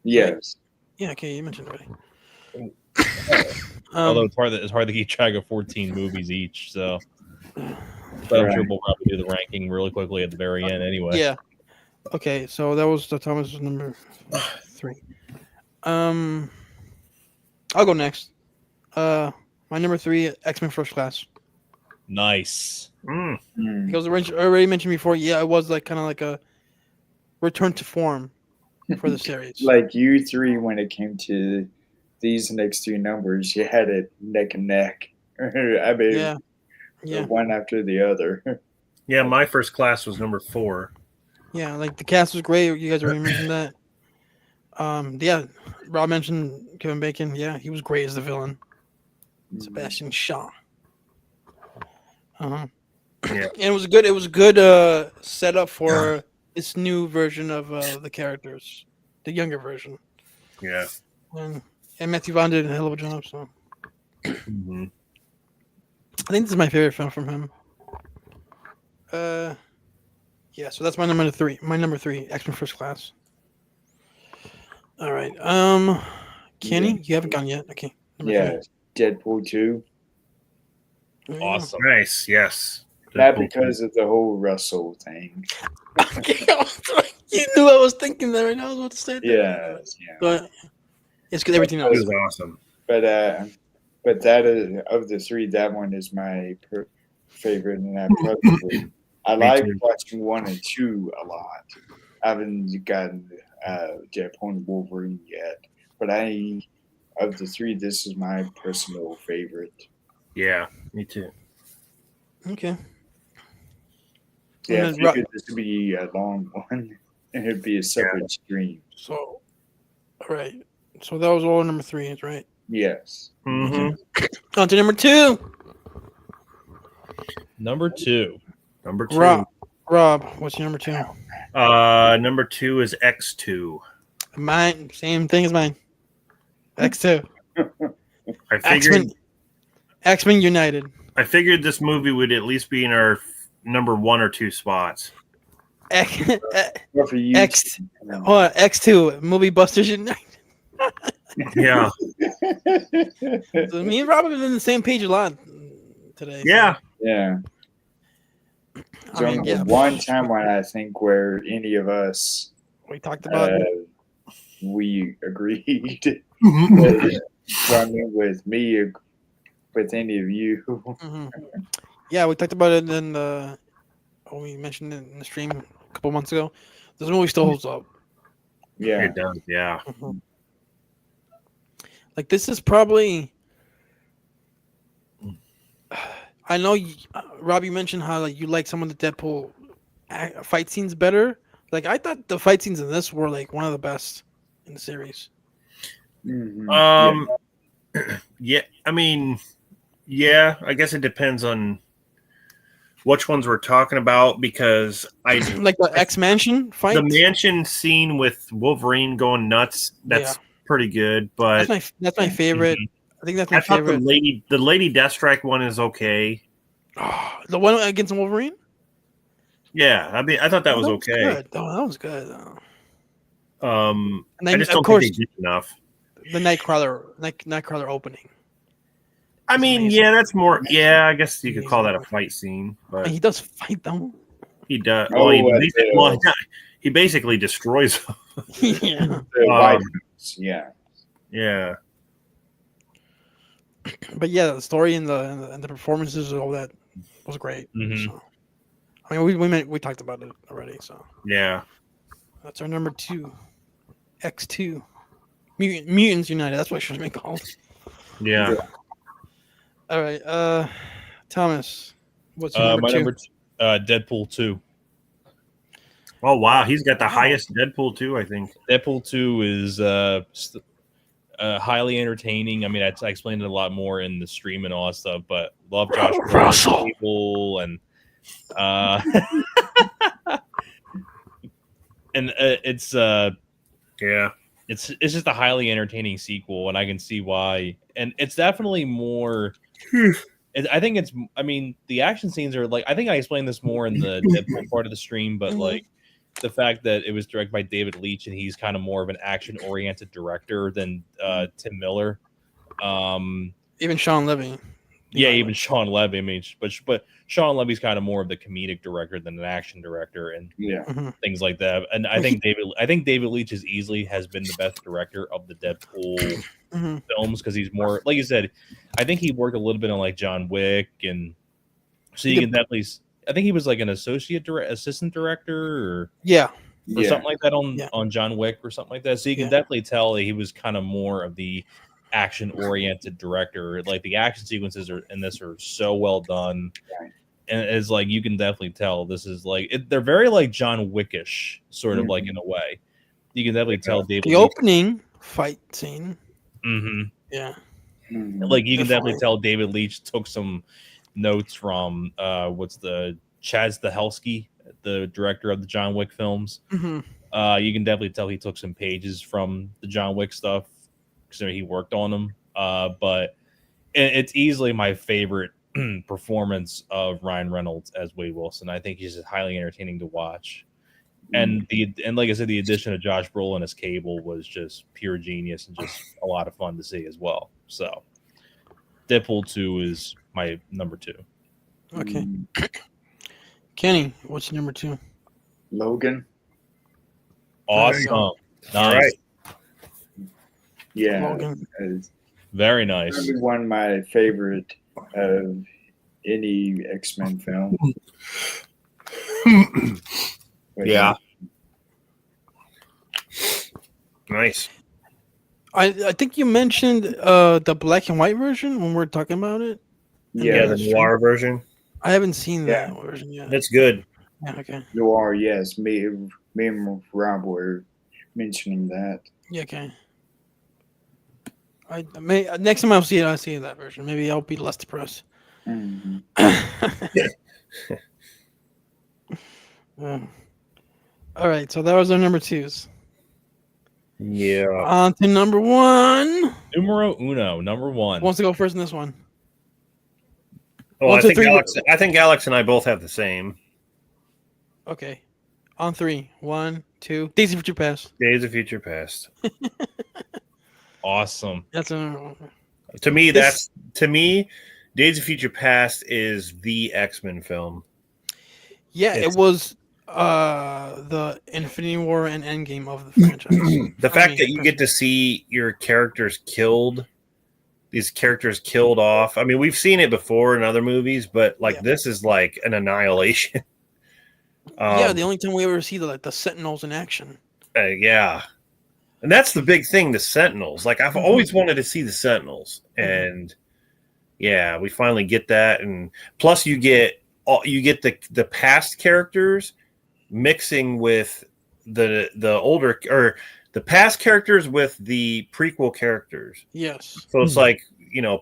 Yes. Yeah, okay, you mentioned it already. Although it's hard to keep track of 14 movies each, so but I'm sure we'll probably do the ranking really quickly at the very end anyway. Yeah. Okay, so that was the Thomas number 3. I'll go next. My number 3, X-Men First Class. Nice. Mm. Because already mentioned before, yeah, it was like kind of like a return to form for the series. Like you three, when it came to these next 3 numbers, you had it neck and neck. I mean, yeah, one after the other. Yeah, my First Class was number 4. yeah. Like the cast was great. You guys already mentioned that. Yeah, Rob mentioned Kevin Bacon. Yeah, he was great as the villain, Sebastian Shaw. Yeah. And it was good. It was a good setup for this new version of the characters, the younger version. Yeah. And Matthew Vaughn did a hell of a job. So Mm-hmm. I think this is my favorite film from him. Yeah. So that's my number 3. My number 3, X-Men First Class. All right. Kenny, you haven't gone yet. Okay. Number Yeah. Deadpool 2. 3. Awesome. Nice. Yes. Not Deadpool. because of the whole Russell thing. You knew I was thinking that right now. I was about to say that. Yeah. But it's good. Everything It else. was awesome. But that is, of the 3, that one is my favorite, and I like too. watching 1 and 2 a lot. I haven't gotten Deadpool and Wolverine yet, but of the 3, this is my personal favorite. Yeah, me too. Okay. Yeah, I And then figured this would be a long one, and it'd be a separate stream. So, all right. So that was all number 3, right? Yes. Mm-hmm. On to number 2. Number 2. Number 2. Rob, what's your number 2? Number 2 is X2. Mine, same thing as mine. X2. I figured X-Men United. this movie would at least be in our number 1 or 2 spots. What for you? X, X2 movie Busters Unite. Yeah. So me and Robert are on the same page a lot today. so, Yeah. Yeah. I mean, There's yeah, only one time when I think where any of us we talked about it. we agreed. Well, I mean, with me, with any of you. Mhm. Yeah, we talked about it in the. When we mentioned it in the stream a couple months ago. This movie still holds up. Yeah. It does. Yeah. Mhm. Like this is probably. I know, Rob. You mentioned how like you like some of the Deadpool fight scenes better. Like I thought the fight scenes in this were like one of the best in the series. Um. Yeah. I mean, yeah. I guess it depends on which ones we're talking about because Like the X Mansion fight. the mansion scene with Wolverine going nuts. That's pretty good, but That's my favorite. I think that's my I thought favorite. the lady Deathstrike one is okay. The one against Wolverine. Yeah, I mean, I thought that was was okay. good. Oh, that was good. And And then, I just of don't course, think they did enough. the Nightcrawler opening. I It's mean, amazing. yeah, that's more. Yeah, I guess you could call that a Amazing. fight scene, but And he does fight though. he does. Oh, He basically destroys them. Yeah. The White House, yeah. Yeah. But yeah, the story and the performances and all that was great. Mhm. So, I mean, we talked about it already. So Yeah. that's our number 2, X2, Mutants United. That's what it should be called. Yeah. All right, Thomas, what's your number My 2? number 2, Deadpool 2. Oh wow, he's got the highest Deadpool too, I think. Deadpool 2 is highly entertaining. I mean, I explained it a lot more in the stream and all that stuff, but love Josh Brolin and and it's Yeah. it's just a highly entertaining sequel, and I can see why. And it's definitely more. I think it's. I mean, the action scenes are like. I think I explained this more in the Deadpool part of the stream, but like the fact that it was directed by David Leitch and he's kind of more of an action-oriented director than Tim Miller. Even Sean Levy. Yeah, even Sean Levy. I mean, but Sean Levy's kind of more of the comedic director than an action director, and things like that. And I think David Leitch has been the best director of the Deadpool films because he's more, like you said. I think he worked a little bit on like John Wick, and so you can definitely. I think he was like an assistant director, or something like that on John Wick or something like that. So you can definitely tell that he was kind of more of the action-oriented director. Like the action sequences in this are so well done, and it's like you can definitely tell this is like they're very like John Wickish, sort of like in a way. You can definitely tell the opening fight scene. Yeah, like you can definitely tell David Leitch took some notes from Chad Stahelski, the director of the John Wick films. You can definitely tell he took some pages from the John Wick stuff because he worked on them. But it's easily my favorite performance of Ryan Reynolds as Wade Wilson. I think he's just highly entertaining to watch. And like I said, the addition of Josh Brolin as Cable was just pure genius and just a lot of fun to see as well. So Deadpool 2 is my number 2. Okay. Kenny, what's your number 2? Logan. Awesome. Nice. Right. Yeah. Logan. Very nice. Probably one of my favorite of any X-Men film. Yeah. Nice. I think you mentioned the black and white version when we were talking about it. Yeah, the noir version. I haven't seen that version yet. That's good. Yeah, okay. Noir, yes. Me and Rob were mentioning that. Yeah, okay. Next time I'll see that version. Maybe I'll be less depressed. All right, so that was our number 2s. Yeah. On to number 1. Numero uno, number 1. Who wants to go first in this one? Well, I think Alex and I both have the same. Okay. On three. 1, 2. Days of Future Past. Days of Future Past. Awesome. That's a. To me, This- Days of Future Past is the X-Men film. Yeah, It's- it was the Infinity War and Endgame of the franchise. The For fact me, that you get to see your characters killed, these characters killed off. I mean, we've seen it before in other movies, but like Yeah. this is like an annihilation. Yeah, the only time we ever see the Sentinels in action. Yeah. And that's the big thing, the Sentinels. Like I've always wanted to see the Sentinels, and yeah, we finally get that. And plus, you get the past characters mixing with the older or the past characters with the prequel characters. Yes. So it's like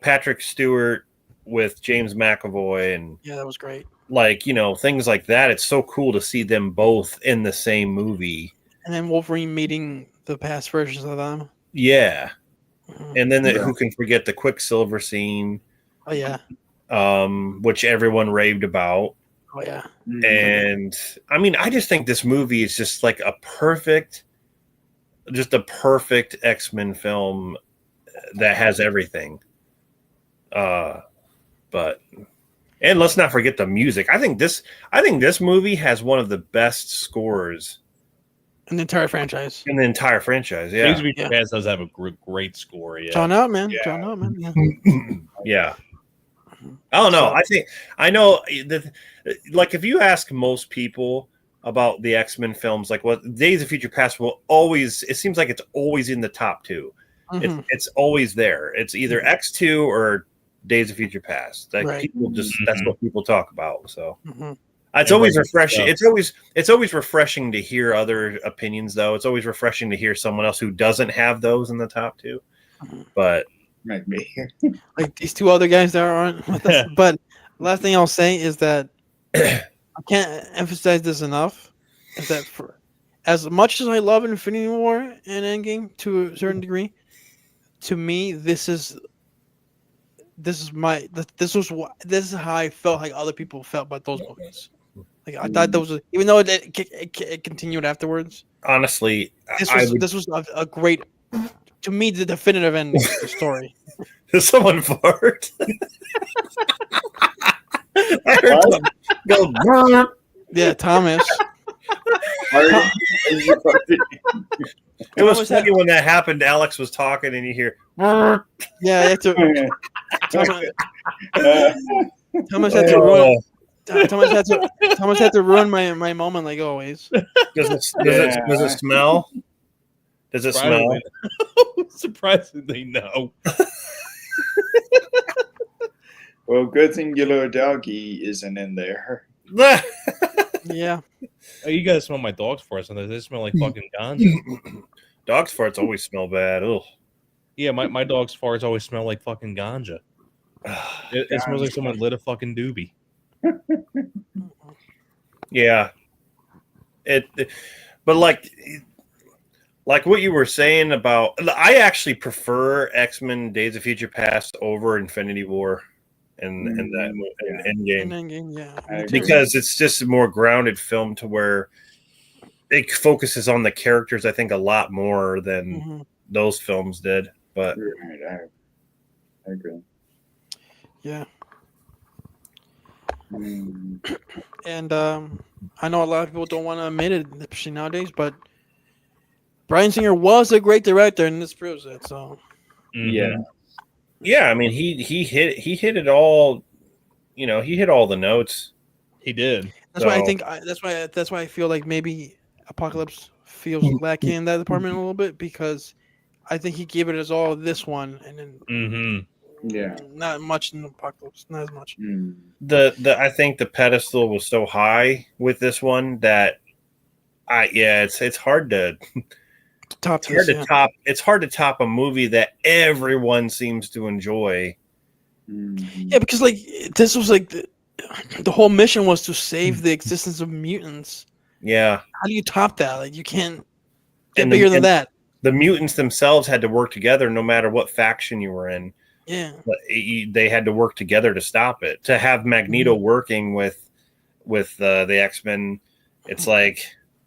Patrick Stewart with James McAvoy, and Yeah, that was great. like things like that. It's so cool to see them both in the same movie. And then Wolverine meeting the past versions of them. Yeah. Mhm. And then Yeah. who can forget the Quicksilver scene, Oh yeah. which everyone raved about. Oh yeah. And I mean, I just think this movie is just like a perfect X-Men film that has everything. But and let's not forget the music. I think this movie has one of the best scores In the entire franchise. in the entire franchise. Days Yeah. of Future Yeah. Past does have a great score. Yeah. John out, man. Yeah. John out, man. Yeah. Yeah. I don't know. So- I know that, like, if you ask most people about the X-Men films, like what Days of Future Past it seems like it's always in the top two. Mhm. It's always there. It's either X2 or Days of Future Past. Like Right. people that's what people talk about. So Mhm. it's And always like refreshing. stuff. It's always refreshing to hear other opinions, though. It's always refreshing to hear someone else who doesn't have those in the top two. Mhm. But Like me. Like these two other guys that aren't with us. But last thing I'll say is that I can't emphasize this enough. Is that for as much as I love Infinity War and Endgame to a certain degree, to me this is how I felt like other people felt about those movies. Like I thought those, even though it continued afterwards. honestly, This was a great, to me, the definitive ending of the story. Does someone fart? I heard What? something go. "Brrr." Yeah, Thomas. It was was funny that? when that happened. Alex was talking, and you hear. "Brrr." Yeah, I had to, Thomas had to Oh, ruin. Thomas had to ruin my moment like always. does it smell? Does it smell? Surprisingly, no. Well, good thing your little doggy isn't in there. Yeah, Oh, you gotta smell my dog's farts, and they smell like fucking ganja. Dog's farts always smell bad. Ugh. Yeah, my dog's farts always smell like fucking ganja. It smells like someone lit a fucking doobie. Yeah. But like what you were saying about, I actually prefer X-Men Days of Future Past over Infinity War and Yeah. and Endgame, Endgame. Yeah, I me agree. too. because it's just a more grounded film to where it focuses on the characters, I think, a lot more than Mhm. those films did. But Right, I agree. Yeah, Mm. and I know a lot of people don't want to admit it, especially nowadays, but Bryan Singer was a great director, and this proves it. So Yeah. yeah, I mean, he hit it all. He hit all the notes. He did. that's why I So- think that's why I feel like maybe Apocalypse feels lacking in that department a little bit, because I think he gave it his all this one, and then Mm-hmm. Yeah. not much in Apocalypse, not as much. Mm. I think the pedestal was so high with this one that it's hard to Top it's hard this, to yeah. top. It's hard to top a movie that everyone seems to enjoy. Mm. Yeah, because like this was like the whole mission was to save the existence of mutants. Yeah, How do you top that? Like you can't get And bigger than that. the mutants themselves had to work together, no matter what faction you were in. Yeah. But they had to work together to stop it. To have Magneto working with the X-Men, it's like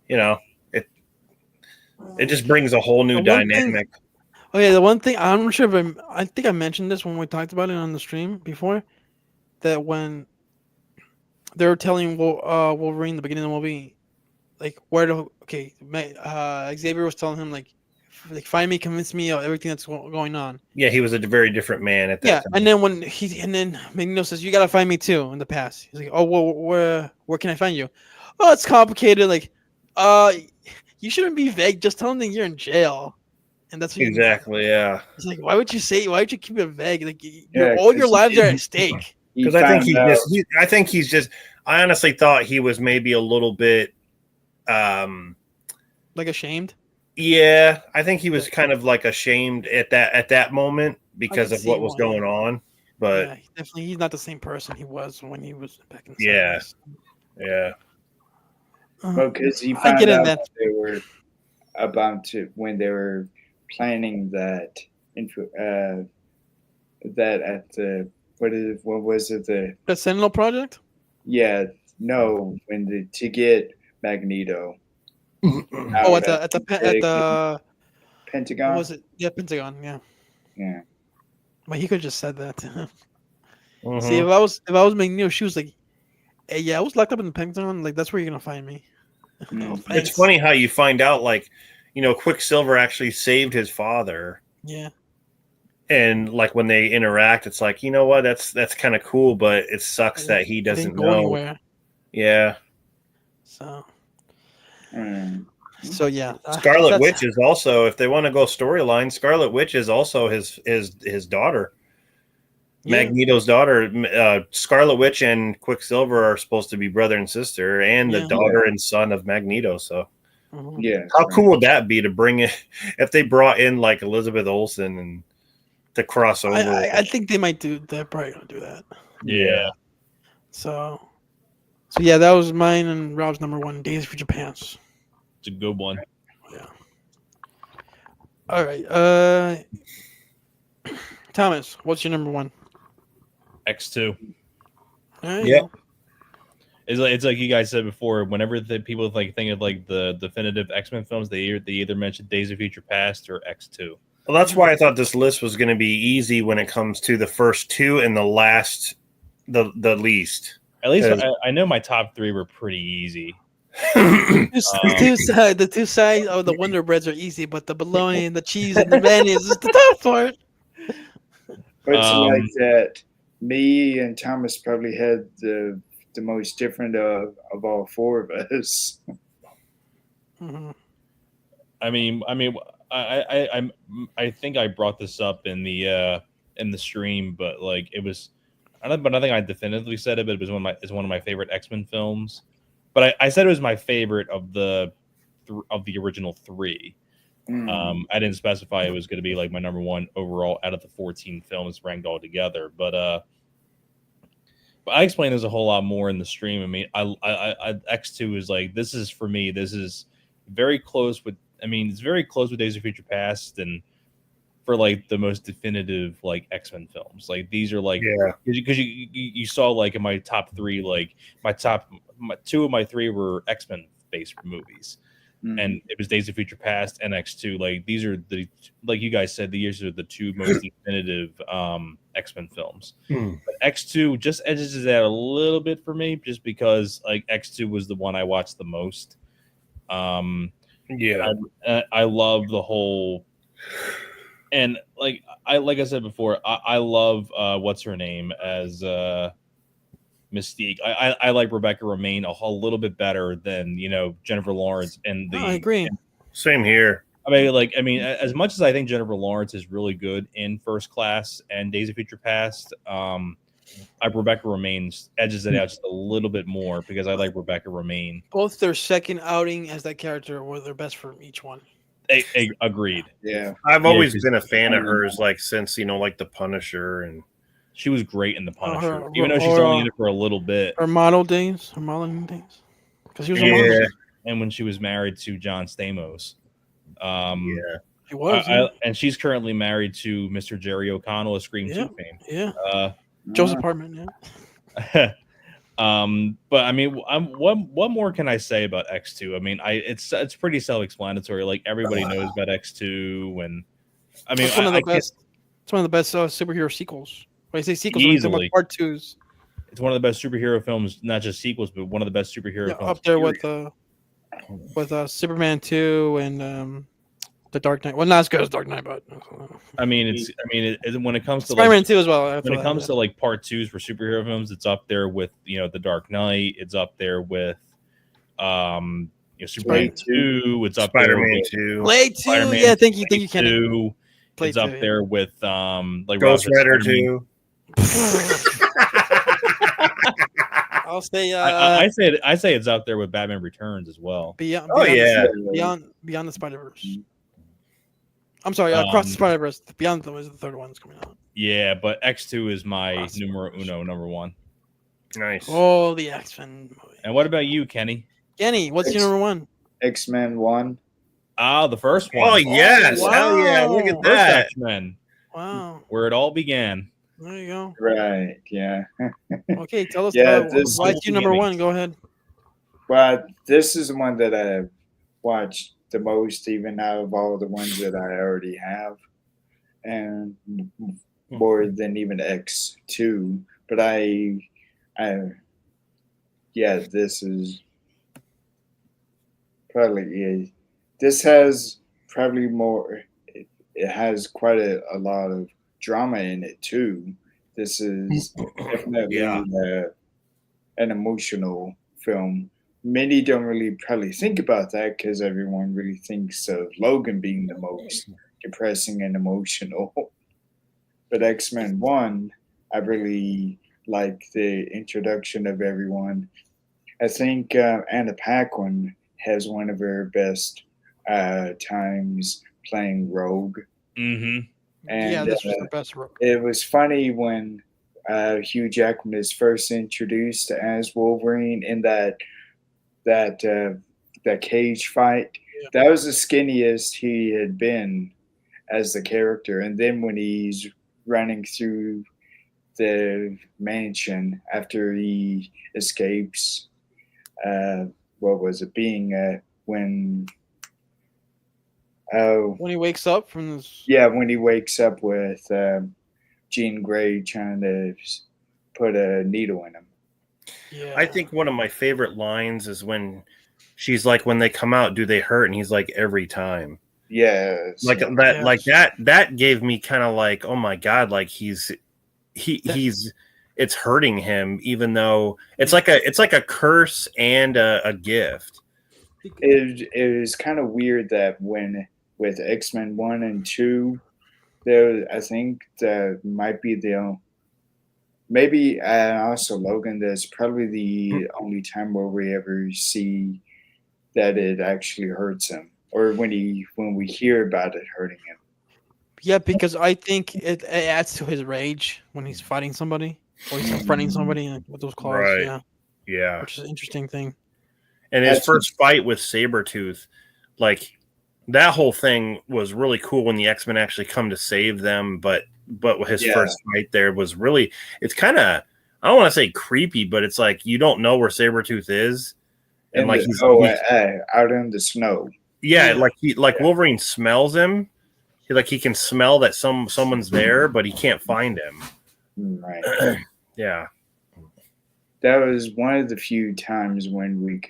you know, it just brings a whole new The one thing- dynamic. Okay, the one thing I'm not sure if I think I mentioned this when we talked about it on the stream before, that when they were telling Wolverine in the beginning of the movie, like where to Xavier was telling him like find me, convince me of everything that's going on. Yeah, he was a very different man at that Yeah, time. and then Magneto says you gotta find me too in the past. He's like, oh well, where can I find you? Oh, it's complicated. Like, you shouldn't be vague. Just tell him that you're in jail, and that's what you need. Exactly. Yeah. It's like, why would you keep it vague? Like, Yeah, all your 'cause lives are he- at stake. Because I think found out- I think he's just. I honestly thought he was maybe a little bit. Like ashamed. Yeah, I think he was kind of like ashamed at that moment because can of what see was why. going on. But Yeah, he's not the same person he was when he was back in the Yeah. 70s. yeah, Well, because he I found get in out that. that they were about to when they were planning that that at the what was it The Sentinel Project. to get Magneto Oh, out at the what Pentagon. was it? Yeah, Pentagon. Yeah, Yeah. but he could have just said that. Mhm. See, if I was Magneto, she was like, "Hey, yeah, I was locked up in the Pentagon. Like, that's where you're gonna find me." Mm. Oh, It's thanks. funny how you find out, like, Quicksilver actually saved his father, Yeah, and like when they interact, it's like, you know what, that's kind of cool, but it sucks that he It doesn't didn't go know. anywhere. Yeah, So, Mm. yeah, Scarlet that's- Witch is also, if they want to go storyline, Scarlet Witch is also his daughter. yeah. Magneto's daughter. Scarlet Witch and Quicksilver are supposed to be brother and sister, and the Yeah. daughter and son of Magneto. So Mhm. Yeah. how cool would that be to bring it if they brought in like Elizabeth Olsen and to cross over? I think they might do. They're probably gonna do that. Yeah. So yeah, that was mine and Rob's number one. Days of Future Past. It's a good one. Yeah. All right. Thomas, what's your number one? X2. There you Yeah. go. It's like you guys said before. Whenever the people think of like the definitive X-Men films, they either mention Days of Future Past or X2. Well, that's why I thought this list was going to be easy when it comes to the first two and the last, the least. At least Yes. I know my top three were pretty easy. The two sides of the Wonder Breads are easy, but the bologna and the cheese and the mayonnaise is the tough part. But it's Um, like that. Me and Thomas probably had the most different of all four of us. Mhm. I think I brought this up in the stream, but like it was, I don't think I definitively said it, but it was one of my favorite X-Men films. But I said it was my favorite of the original three. Mm. I didn't specify it was going to be like my number one overall out of the 14 films ranked all together, but I explained this a whole lot more in the stream. I mean, I X2 is like, this is for me. This is very close with. I mean, it's very close with Days of Future Past, and for like the most definitive like X-Men films. Like these are like, Yeah. because you saw like in my top three, like two of my three were X-Men based movies. Mm. And it was Days of Future Past and X2. Like these are like you guys said, these are the two most definitive X-Men films. But X2 just edges it out a little bit for me, just because like X2 was the one I watched the most. Yeah. I love the whole, and like I said before, I love what's her name as Mystique. I like Rebecca Romijn a little bit better than Jennifer Lawrence and the. I agree. Same here. I mean, as much as I think Jennifer Lawrence is really good in First Class and Days of Future Past, Rebecca Romijn edges it out just a little bit more because I like Rebecca Romijn. Both their second outing as that character were their best for each one. Agreed. Yeah. I've always she's- been a fan of hers, like since like The Punisher and. She was great in The Punisher, her- even though she's or, only in it for a little bit. Her modeling days, because she was a Yeah. model. And when she was married to John Stamos. Yeah. She was. And she's currently married to Mr. Jerry O'Connell of Scream 2 fame. Yeah. Joe's apartment. Yeah. But I mean, what more can I say about X2? I mean, it's pretty self-explanatory. Like everybody knows about X2, and I mean, It's one of I the can't best. It's one of the best superhero sequels. When I say sequels, I'm talking easily. about part twos. It's one of the best superhero films, not just sequels, but one of the best superhero Yeah, films. up there period. with Superman 2 and the Dark Knight. Well, not as good as Dark Knight, but I mean, when it comes to Spider-Man like 2 as well. when it comes to like part twos for superhero films, it's up there with the Dark Knight. It's up there with Superman Blade 2. It's up there Spider-Man with 2, Blade 2. Spider-Man Yeah, thank you, Blade Kenny. 2. Blade It's up 2, yeah. there with like Ghost Rob said, Rider Spider-Man. 2. I'll say I say it's up there with Batman Returns as well. beyond. Oh, Beyond yeah. beyond the Spider-Verse. I'm sorry, Across the Spider-Verse. Beyond them is the third one that's coming out. Yeah, but X2 is my Across the numero Spider-Verse. uno, number one. Nice. Oh, the X-Men movie. And what about you, Kenny? Kenny, what's your number one? X-Men 1. Ah, the first one. Oh yes, wow. hell yeah! Look at First First that. X-Men, Wow, where it all began. there you go. Right, yeah. Okay, tell us Yeah, about this- why it's your number one. Go ahead. Well, this is the one that I watched the most, even out of all the ones that I already have, and more than even X2. But yeah, this is probably this has probably more. It has quite a lot of drama in it too. This is definitely Yeah. an emotional film. Many don't really probably think about that because everyone really thinks of Logan being the most depressing and emotional. But X-Men 1, I really like the introduction of everyone. I think Anna Paquin has one of her best times playing Rogue. Mm-hmm. And Yeah, this was the best role. it was funny when Hugh Jackman is first introduced as Wolverine in that cage fight. Yeah. That was the skinniest he had been as the character, and then when he's running through the mansion after he escapes, what was it? Being when When he wakes up from this, yeah, when he wakes up with Jean Grey trying to put a needle in him. yeah, I think one of my favorite lines is when she's like, "When they come out, do they hurt?" And he's like, "Every time." Yes. Like that, Yes. like that gave me kind of like, oh my god, like he's it's hurting him, even though it's like a curse and a gift. It was kind of weird that when with X-Men 1 and 2, I think that might be maybe also Logan. That's probably the only time where we ever see that it actually hurts him, or when we hear about it hurting him. yeah, because I think it adds to his rage when he's fighting somebody or he's confronting somebody with those claws. Right. Yeah, Yeah. which is an interesting thing. And his That's- first fight with Sabretooth, like that whole thing was really cool when the X-Men actually come to save them, but his Yeah. first fight there was really, it's kind of, I don't want to say creepy, but it's like you don't know where Sabretooth is. And like he's out in the snow. yeah, Yeah. like Wolverine smells him. He can smell that someone's there, but he can't find him. Right. Yeah. That was one of the few times when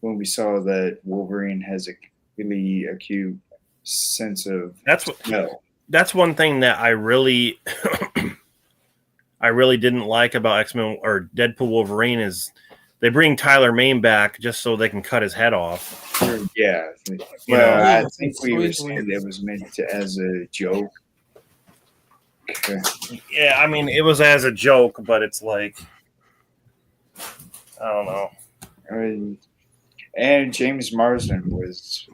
we saw that Wolverine has a really acute sense of smell. That's one thing that I really didn't like about X-Men or Deadpool Wolverine is they bring Tyler Mane back just so they can cut his head off. Yeah. You Well, know. I Yeah, think we so were easily. saying it was meant to as a joke. Yeah, I mean it was as a joke, but it's like I don't know. I mean, and James Marsden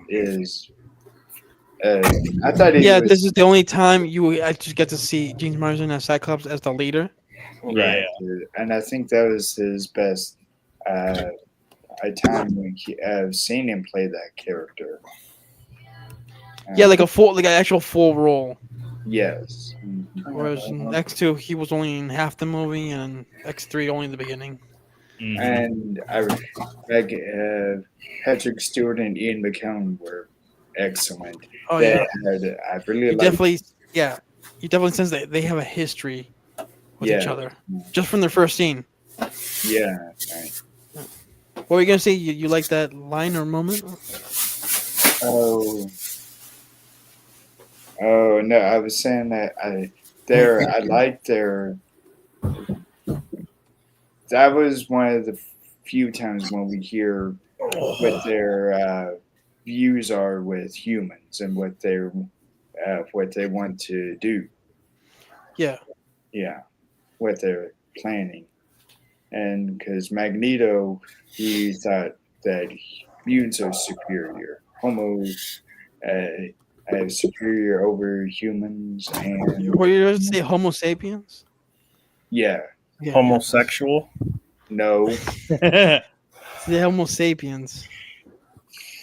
is. I thought he Yeah, was this is the only time you actually get to see James Marsden as Cyclops as the leader. right, and I think that was his best time when I've seen him play that character. Yeah, like an actual full role. Yes. Whereas in X2 he was only in half the movie and X3 only in the beginning. Mhm. And like Patrick Stewart and Ian McKellen were excellent. Oh They yeah, had I really you like definitely yeah, you definitely sense that they have a history with each yeah other just from their first scene. yeah right. What were you gonna say? You like that line or moment? Oh no, I was saying that I like their that was one of the few times when we hear what their views are with humans and what they want to do. Yeah, Yeah, what they're planning. And because Magneto, he thought that mutants are superior, Homo superior over humans, and what you say? Homo sapiens. yeah, Yeah, yeah. Homosexual. no, It's the Homo sapiens.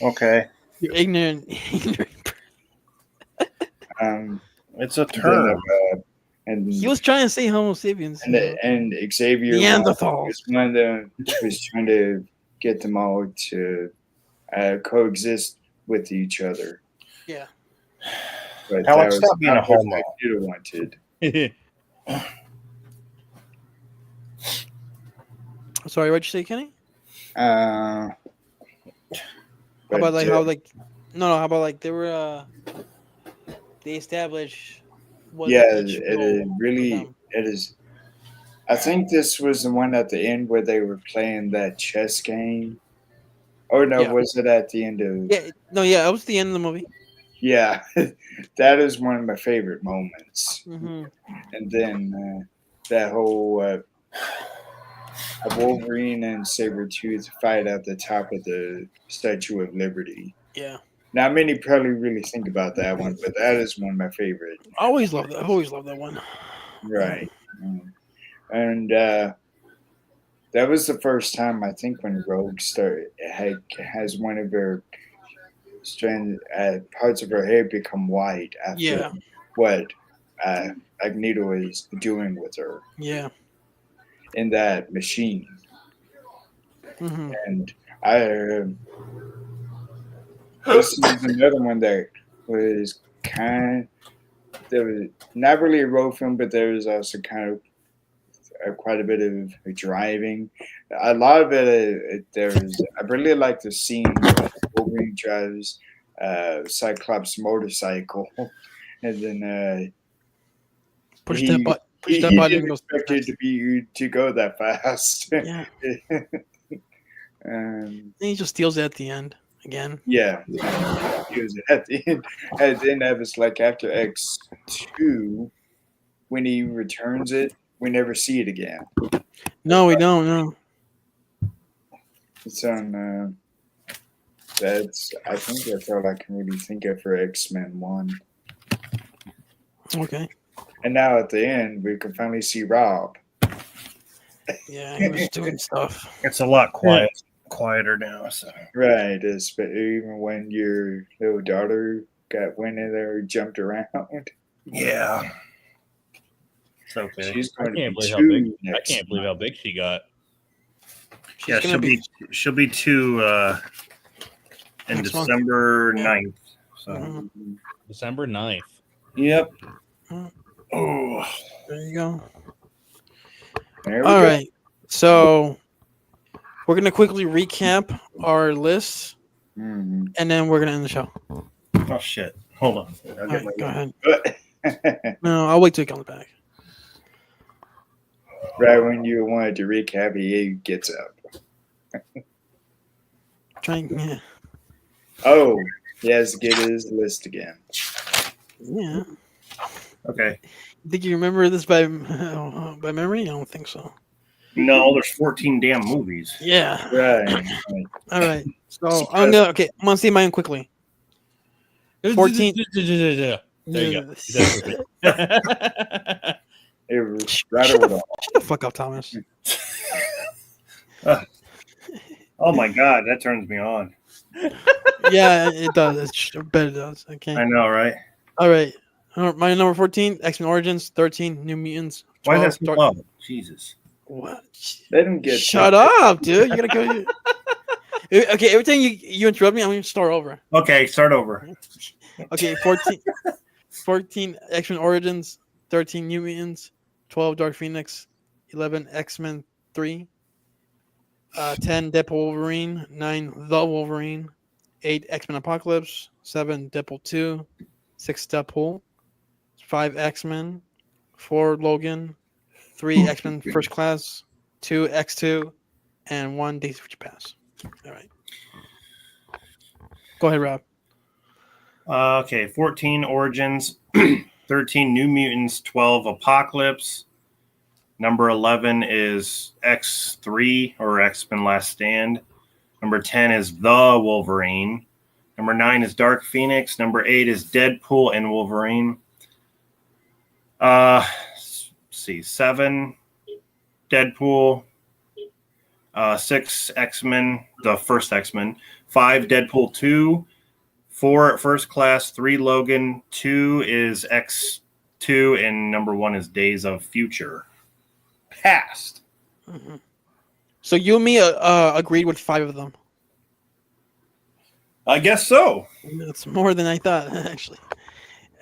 Okay, You're ignorant. Ignorant. it's a and then term. He and was trying to say Homo sapiens. and and Xavier Neanderthals. was one of them was trying to get them all to coexist with each other. Yeah. But that Alex, was stop being not a what homo. Magneto wanted. Sorry, what'd you say, Kenny? Uh, How but about like how like no, how about like they were they established what yeah, each it role is for really them. it is. I think this was the one at the end where they were playing that chess game. Oh no, Yeah. was it at the end of? Yeah. No. Yeah. That was the end of the movie. Yeah, that is one of my favorite moments. Hmm. And then that whole Wolverine and Sabretooth fight at the top of the Statue of Liberty. Yeah. Not many probably really think about that one, but that is one of my favorite. I always loved that. I always loved that one. Right. And that was the first time I think when Rogue has one of her parts of her hair become white after Yeah. what uh, Magneto is doing with her Yeah. in that machine. Hmm. And this is another one that was there was not really a road film, but there was also kind of quite a bit of driving. A lot of I really like the scene where Wolverine drives Cyclops' motorcycle, and then Push that he button. Push that he button didn't and goes expect it fast. to go that fast. Yeah. um, And he just steals it at the end again. yeah, it was at the end. At the end, that was like after X2, when he returns it, we never see it again. No, we don't. No. It's on. I think that's all I can really think of for X-Men 1. Okay. And now at the end, we can finally see Rob. Yeah, he was doing stuff. It's a lot quieter now. So Right, even when your little daughter went in there and jumped around. yeah, it's okay. She's I going to can't be believe how big. two I next can't believe how big she got. She's Yeah, gonna she'll be two in Next month. December Yeah. 9th. So Mhm. December 9th. yep. Mhm. Oh, There you go. There we All go. right. So we're gonna quickly recap our list, Mhm. and then we're gonna end the show. oh shit! Hold on. I'll All get right, go ahead. But No, I'll wait till he comes back. right when you wanted to recap, he gets up. Yeah. Oh, he has to get his list again. Yeah. Okay. You think you remember this by memory? I don't think so. No, there's 14 damn movies. Yeah. Right. All right. So I'm gonna say mine quickly. 14. There you go. Shut It rattled off. the fuck up, Thomas. Oh my god, that turns me on. Yeah, it does. I bet it does. Okay. I know, right? All right. My number 14, X-Men Origins. 13, New Mutants. Why 12, is that so low? Jesus. What? Let him get. Shut up, dude. You gotta go. Okay, every time you interrupt me, I'm gonna start over. Okay, start over. Okay, 14 X-Men Origins, 13 New Mutants, 12 Dark Phoenix, 11 X-Men 3, 10 Deadpool Wolverine, 9 The Wolverine, 8 X-Men Apocalypse, 7 Deadpool 2, 6 Deadpool, 5 X-Men, 4 Logan, 3 X-Men First Class, 2 X2, and 1 Days of Future Past. All right. Go ahead, Rob. Okay, 14 Origins, 13 New Mutants, 12 Apocalypse. Number 11 is X3 or X-Men Last Stand. Number 10 is The Wolverine. Number 9 is Dark Phoenix. Number 8 is Deadpool and Wolverine. Let's see, 7 Deadpool, 6 X-Men, the first X-Men, 5 Deadpool 2, 4 First Class, 3 Logan, 2 is X2, and number 1 is Days of Future Past. Mm-hmm. So you and me agreed with 5 of them. I guess so. That's more than I thought, actually.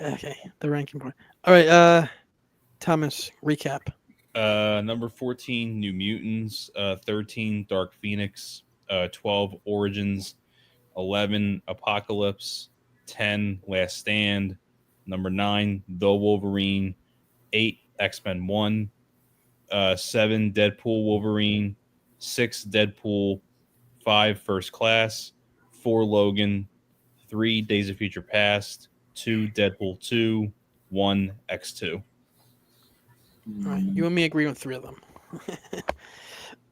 Okay, the ranking point. All right, Thomas, recap. Number 14, New Mutants. 13, Dark Phoenix. 12, Origins. 11, Apocalypse. 10, Last Stand. Number 9, The Wolverine. 8, X-Men 1. 7, Deadpool Wolverine. 6, Deadpool. 5, First Class. 4, Logan. 3, Days of Future Past. 2, Deadpool 2. 1, X2. All right, you and me agree on 3 of them.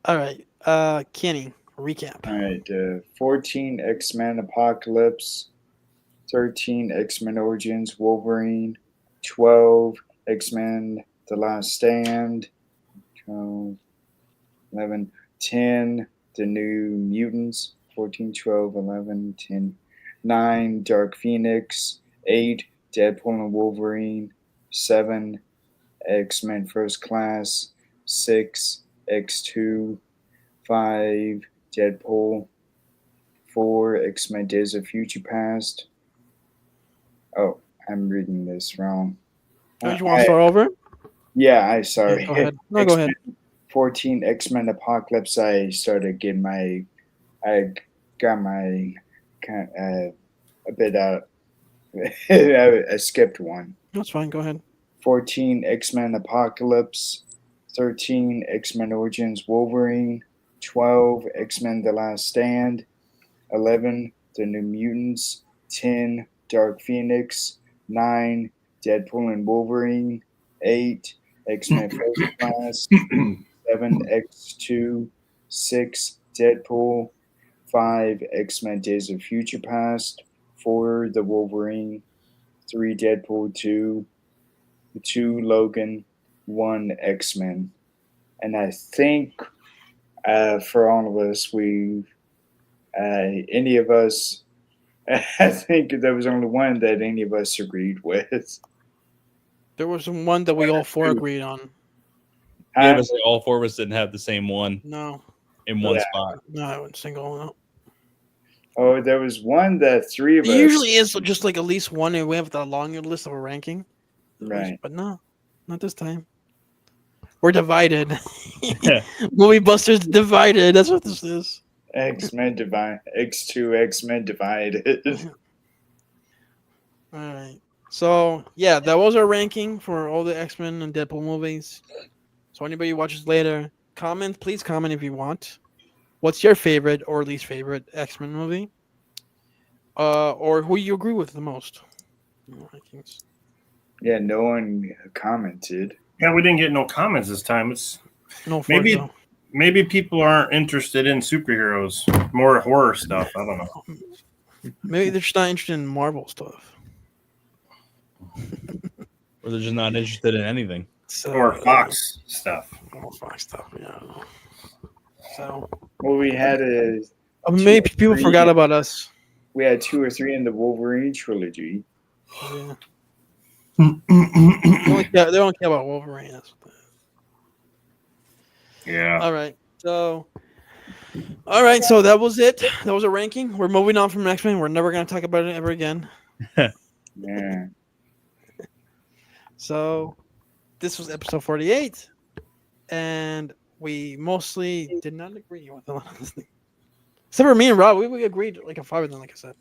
All right, Kenny, recap. All right, 14 X-Men Apocalypse, 13 X-Men Origins Wolverine, 12 X-Men The Last Stand, 12, 11, 10 The New Mutants, 14, 12, 11, 10, 9 Dark Phoenix, 8 Deadpool and Wolverine, 7 X-Men First Class, 6 X2, 5 Deadpool, 4 X-Men Days of Future Past. Oh, I'm reading this wrong. Oh, you want to start over? Yeah, I sorry. Yeah, go ahead. No, go ahead. 14 X-Men Apocalypse. I started getting I got my kind a bit out. I skipped one. That's fine. Go ahead. 14 X-Men Apocalypse, 13 X-Men Origins Wolverine, 12 X-Men The Last Stand, 11 The New Mutants, 10 Dark Phoenix, 9 Deadpool and Wolverine, 8 X-Men First Class, 7 X2, 6 Deadpool, 5 X-Men Days of Future Past, 4 The Wolverine, 3 Deadpool 2, 2 Logan, 1 X-Men. And I think for all of us, any of us, I think there was only one that any of us agreed with. There was one that we all 4 agreed on. Yeah, but all 4 of us didn't have the same one No. in one Yeah. spot. No, I went single. No. Oh, there was one that 3 of It us. usually is just like at least one, and we have the longer list of a ranking. Right. But no, not this time. We're divided. Movie Busters divided. That's what this is. X-Men Divide, X2 X-Men Divided. All right. So yeah, that was our ranking for all the X-Men and Deadpool movies. So anybody who watches later, please comment if you want. What's your favorite or least favorite X-Men movie? Or who you agree with the most? Rankings. Yeah, no one commented. Yeah, we didn't get no comments this time. It's No, maybe people aren't interested in superheroes, more horror stuff. I don't know. Maybe they're just not interested in Marvel stuff. Or they're just not interested in anything. So, Or Fox stuff. Fox stuff. Yeah. So Well, we had maybe people 3. forgot about us. We had 2 or 3 in the Wolverine trilogy. Yeah. They don't care about Wolverine. Yeah. All right. So that was it. That was a ranking. We're moving on from X-Men. We're never going to talk about it ever again. Yeah. So this was episode 48, and we mostly did not agree with a lot of this thing. Except for me and Rob, we agreed like a 5 of them, like I said.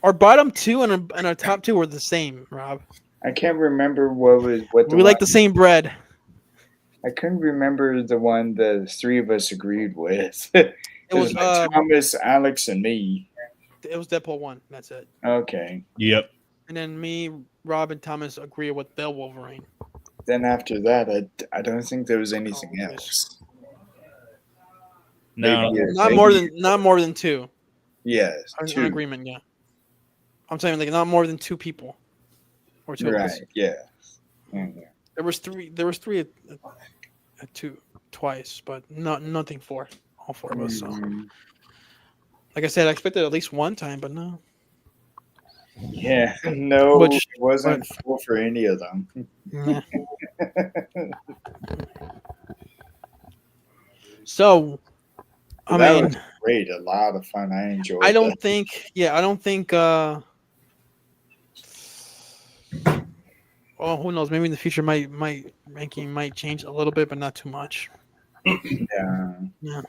Our bottom 2 and our top 2 were the same, Rob. I can't remember what the We like the same bread. I couldn't remember the one the three of us agreed with. It was, like Thomas, Alex, and me. It was Deadpool 1. That's it. Okay. Yep. And then me, Rob, and Thomas agree with Bill Wolverine. Then after that, I don't think there was anything Oh, else. No. Maybe- Not more than 2. Yes. An 2. agreement, yeah. I'm saying like not more than 2 people. Or 2 of us. Right. Yeah. Mhm. There was 3 at 2 twice, but nothing for all 4 of us. So Mhm. like I said, I expected at least one time, but no. Yeah. No, Which- it wasn't full for any of them. Nah. So I That mean was great. A lot of fun. I enjoyed. I don't that. think well, who knows? Maybe in the future my ranking might change a little bit, but not too much. Yeah.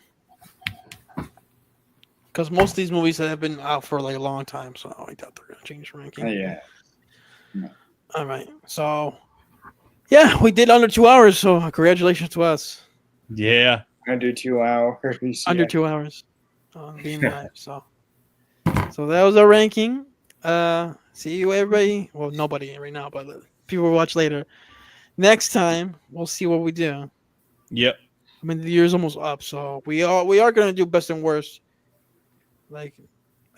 Because most of these movies have been out for like a long time, so I doubt they're gonna change the ranking. Yeah. All right. So yeah, we did under 2 hours, so congratulations to us. Yeah. Under 2 hours. Under yeah. 2 hours being live. So that was our ranking. See you everybody. Well, nobody right now, but people will watch later. Next time we'll see what we do. Yep. I mean, the year's almost up, so we are gonna do best and worst, like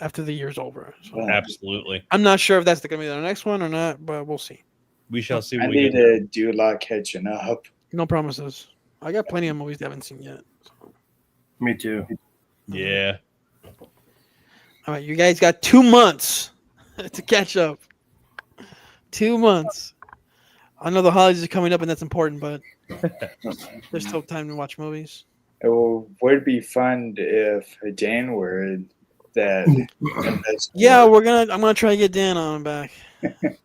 after the year's over. So Yeah. Absolutely. I'm not sure if that's gonna be the next one or not, but we'll see. We shall see I what we need get. to do a lot catching up. No promises. I got plenty of movies I haven't seen yet. So. Me too. Yeah. All right, you guys got 2 months to catch up. 2 months. I know the holidays are coming up, and that's important, but there's still time to watch movies. It would be fun if Dan were that. Yeah, I'm gonna try to get Dan on back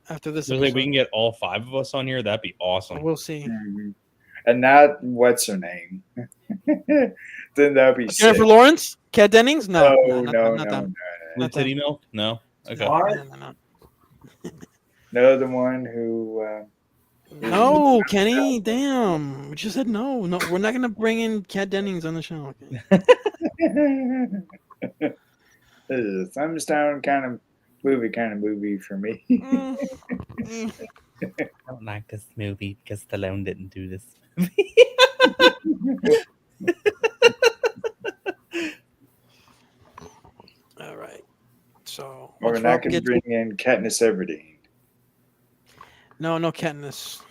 after this. So like we episode. can get all 5 of us on here. That'd be awesome. We'll see. Mhm. And not what's her name. Then that'd be sick. Jennifer Lawrence, Kat Dennings. No, No, not them. With Not titty milk? No. Okay. No. No, the one who. No, Kenny. Damn, we just said no. No, we're not gonna bring in Kat Dennings on the show. Okay? This is a thumbs down kind of movie for me. Mm, mm. I don't like this movie because Stallone didn't do this. All right. So We're once not Rob going to gets- bring in Katniss Everdeen. No Katniss.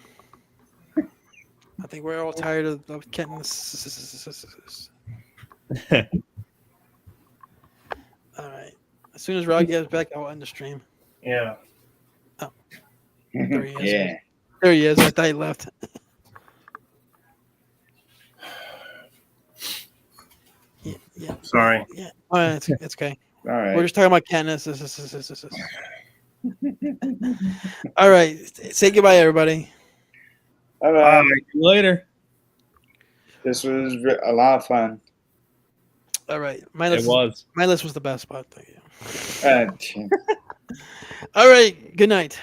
I think we're all tired of Katniss. All right. As soon as Rob gets back, I'll end the stream. Yeah. There he is. Yeah. There he is. I thought he left. Yeah. Sorry. Yeah. All right. It's okay. All right. We're just talking about Katniss. All right. Say goodbye, everybody. Bye-bye. Later. This was a lot of fun. All right. My It list was. my list was the best, but thank you. Uh, All right. Good night.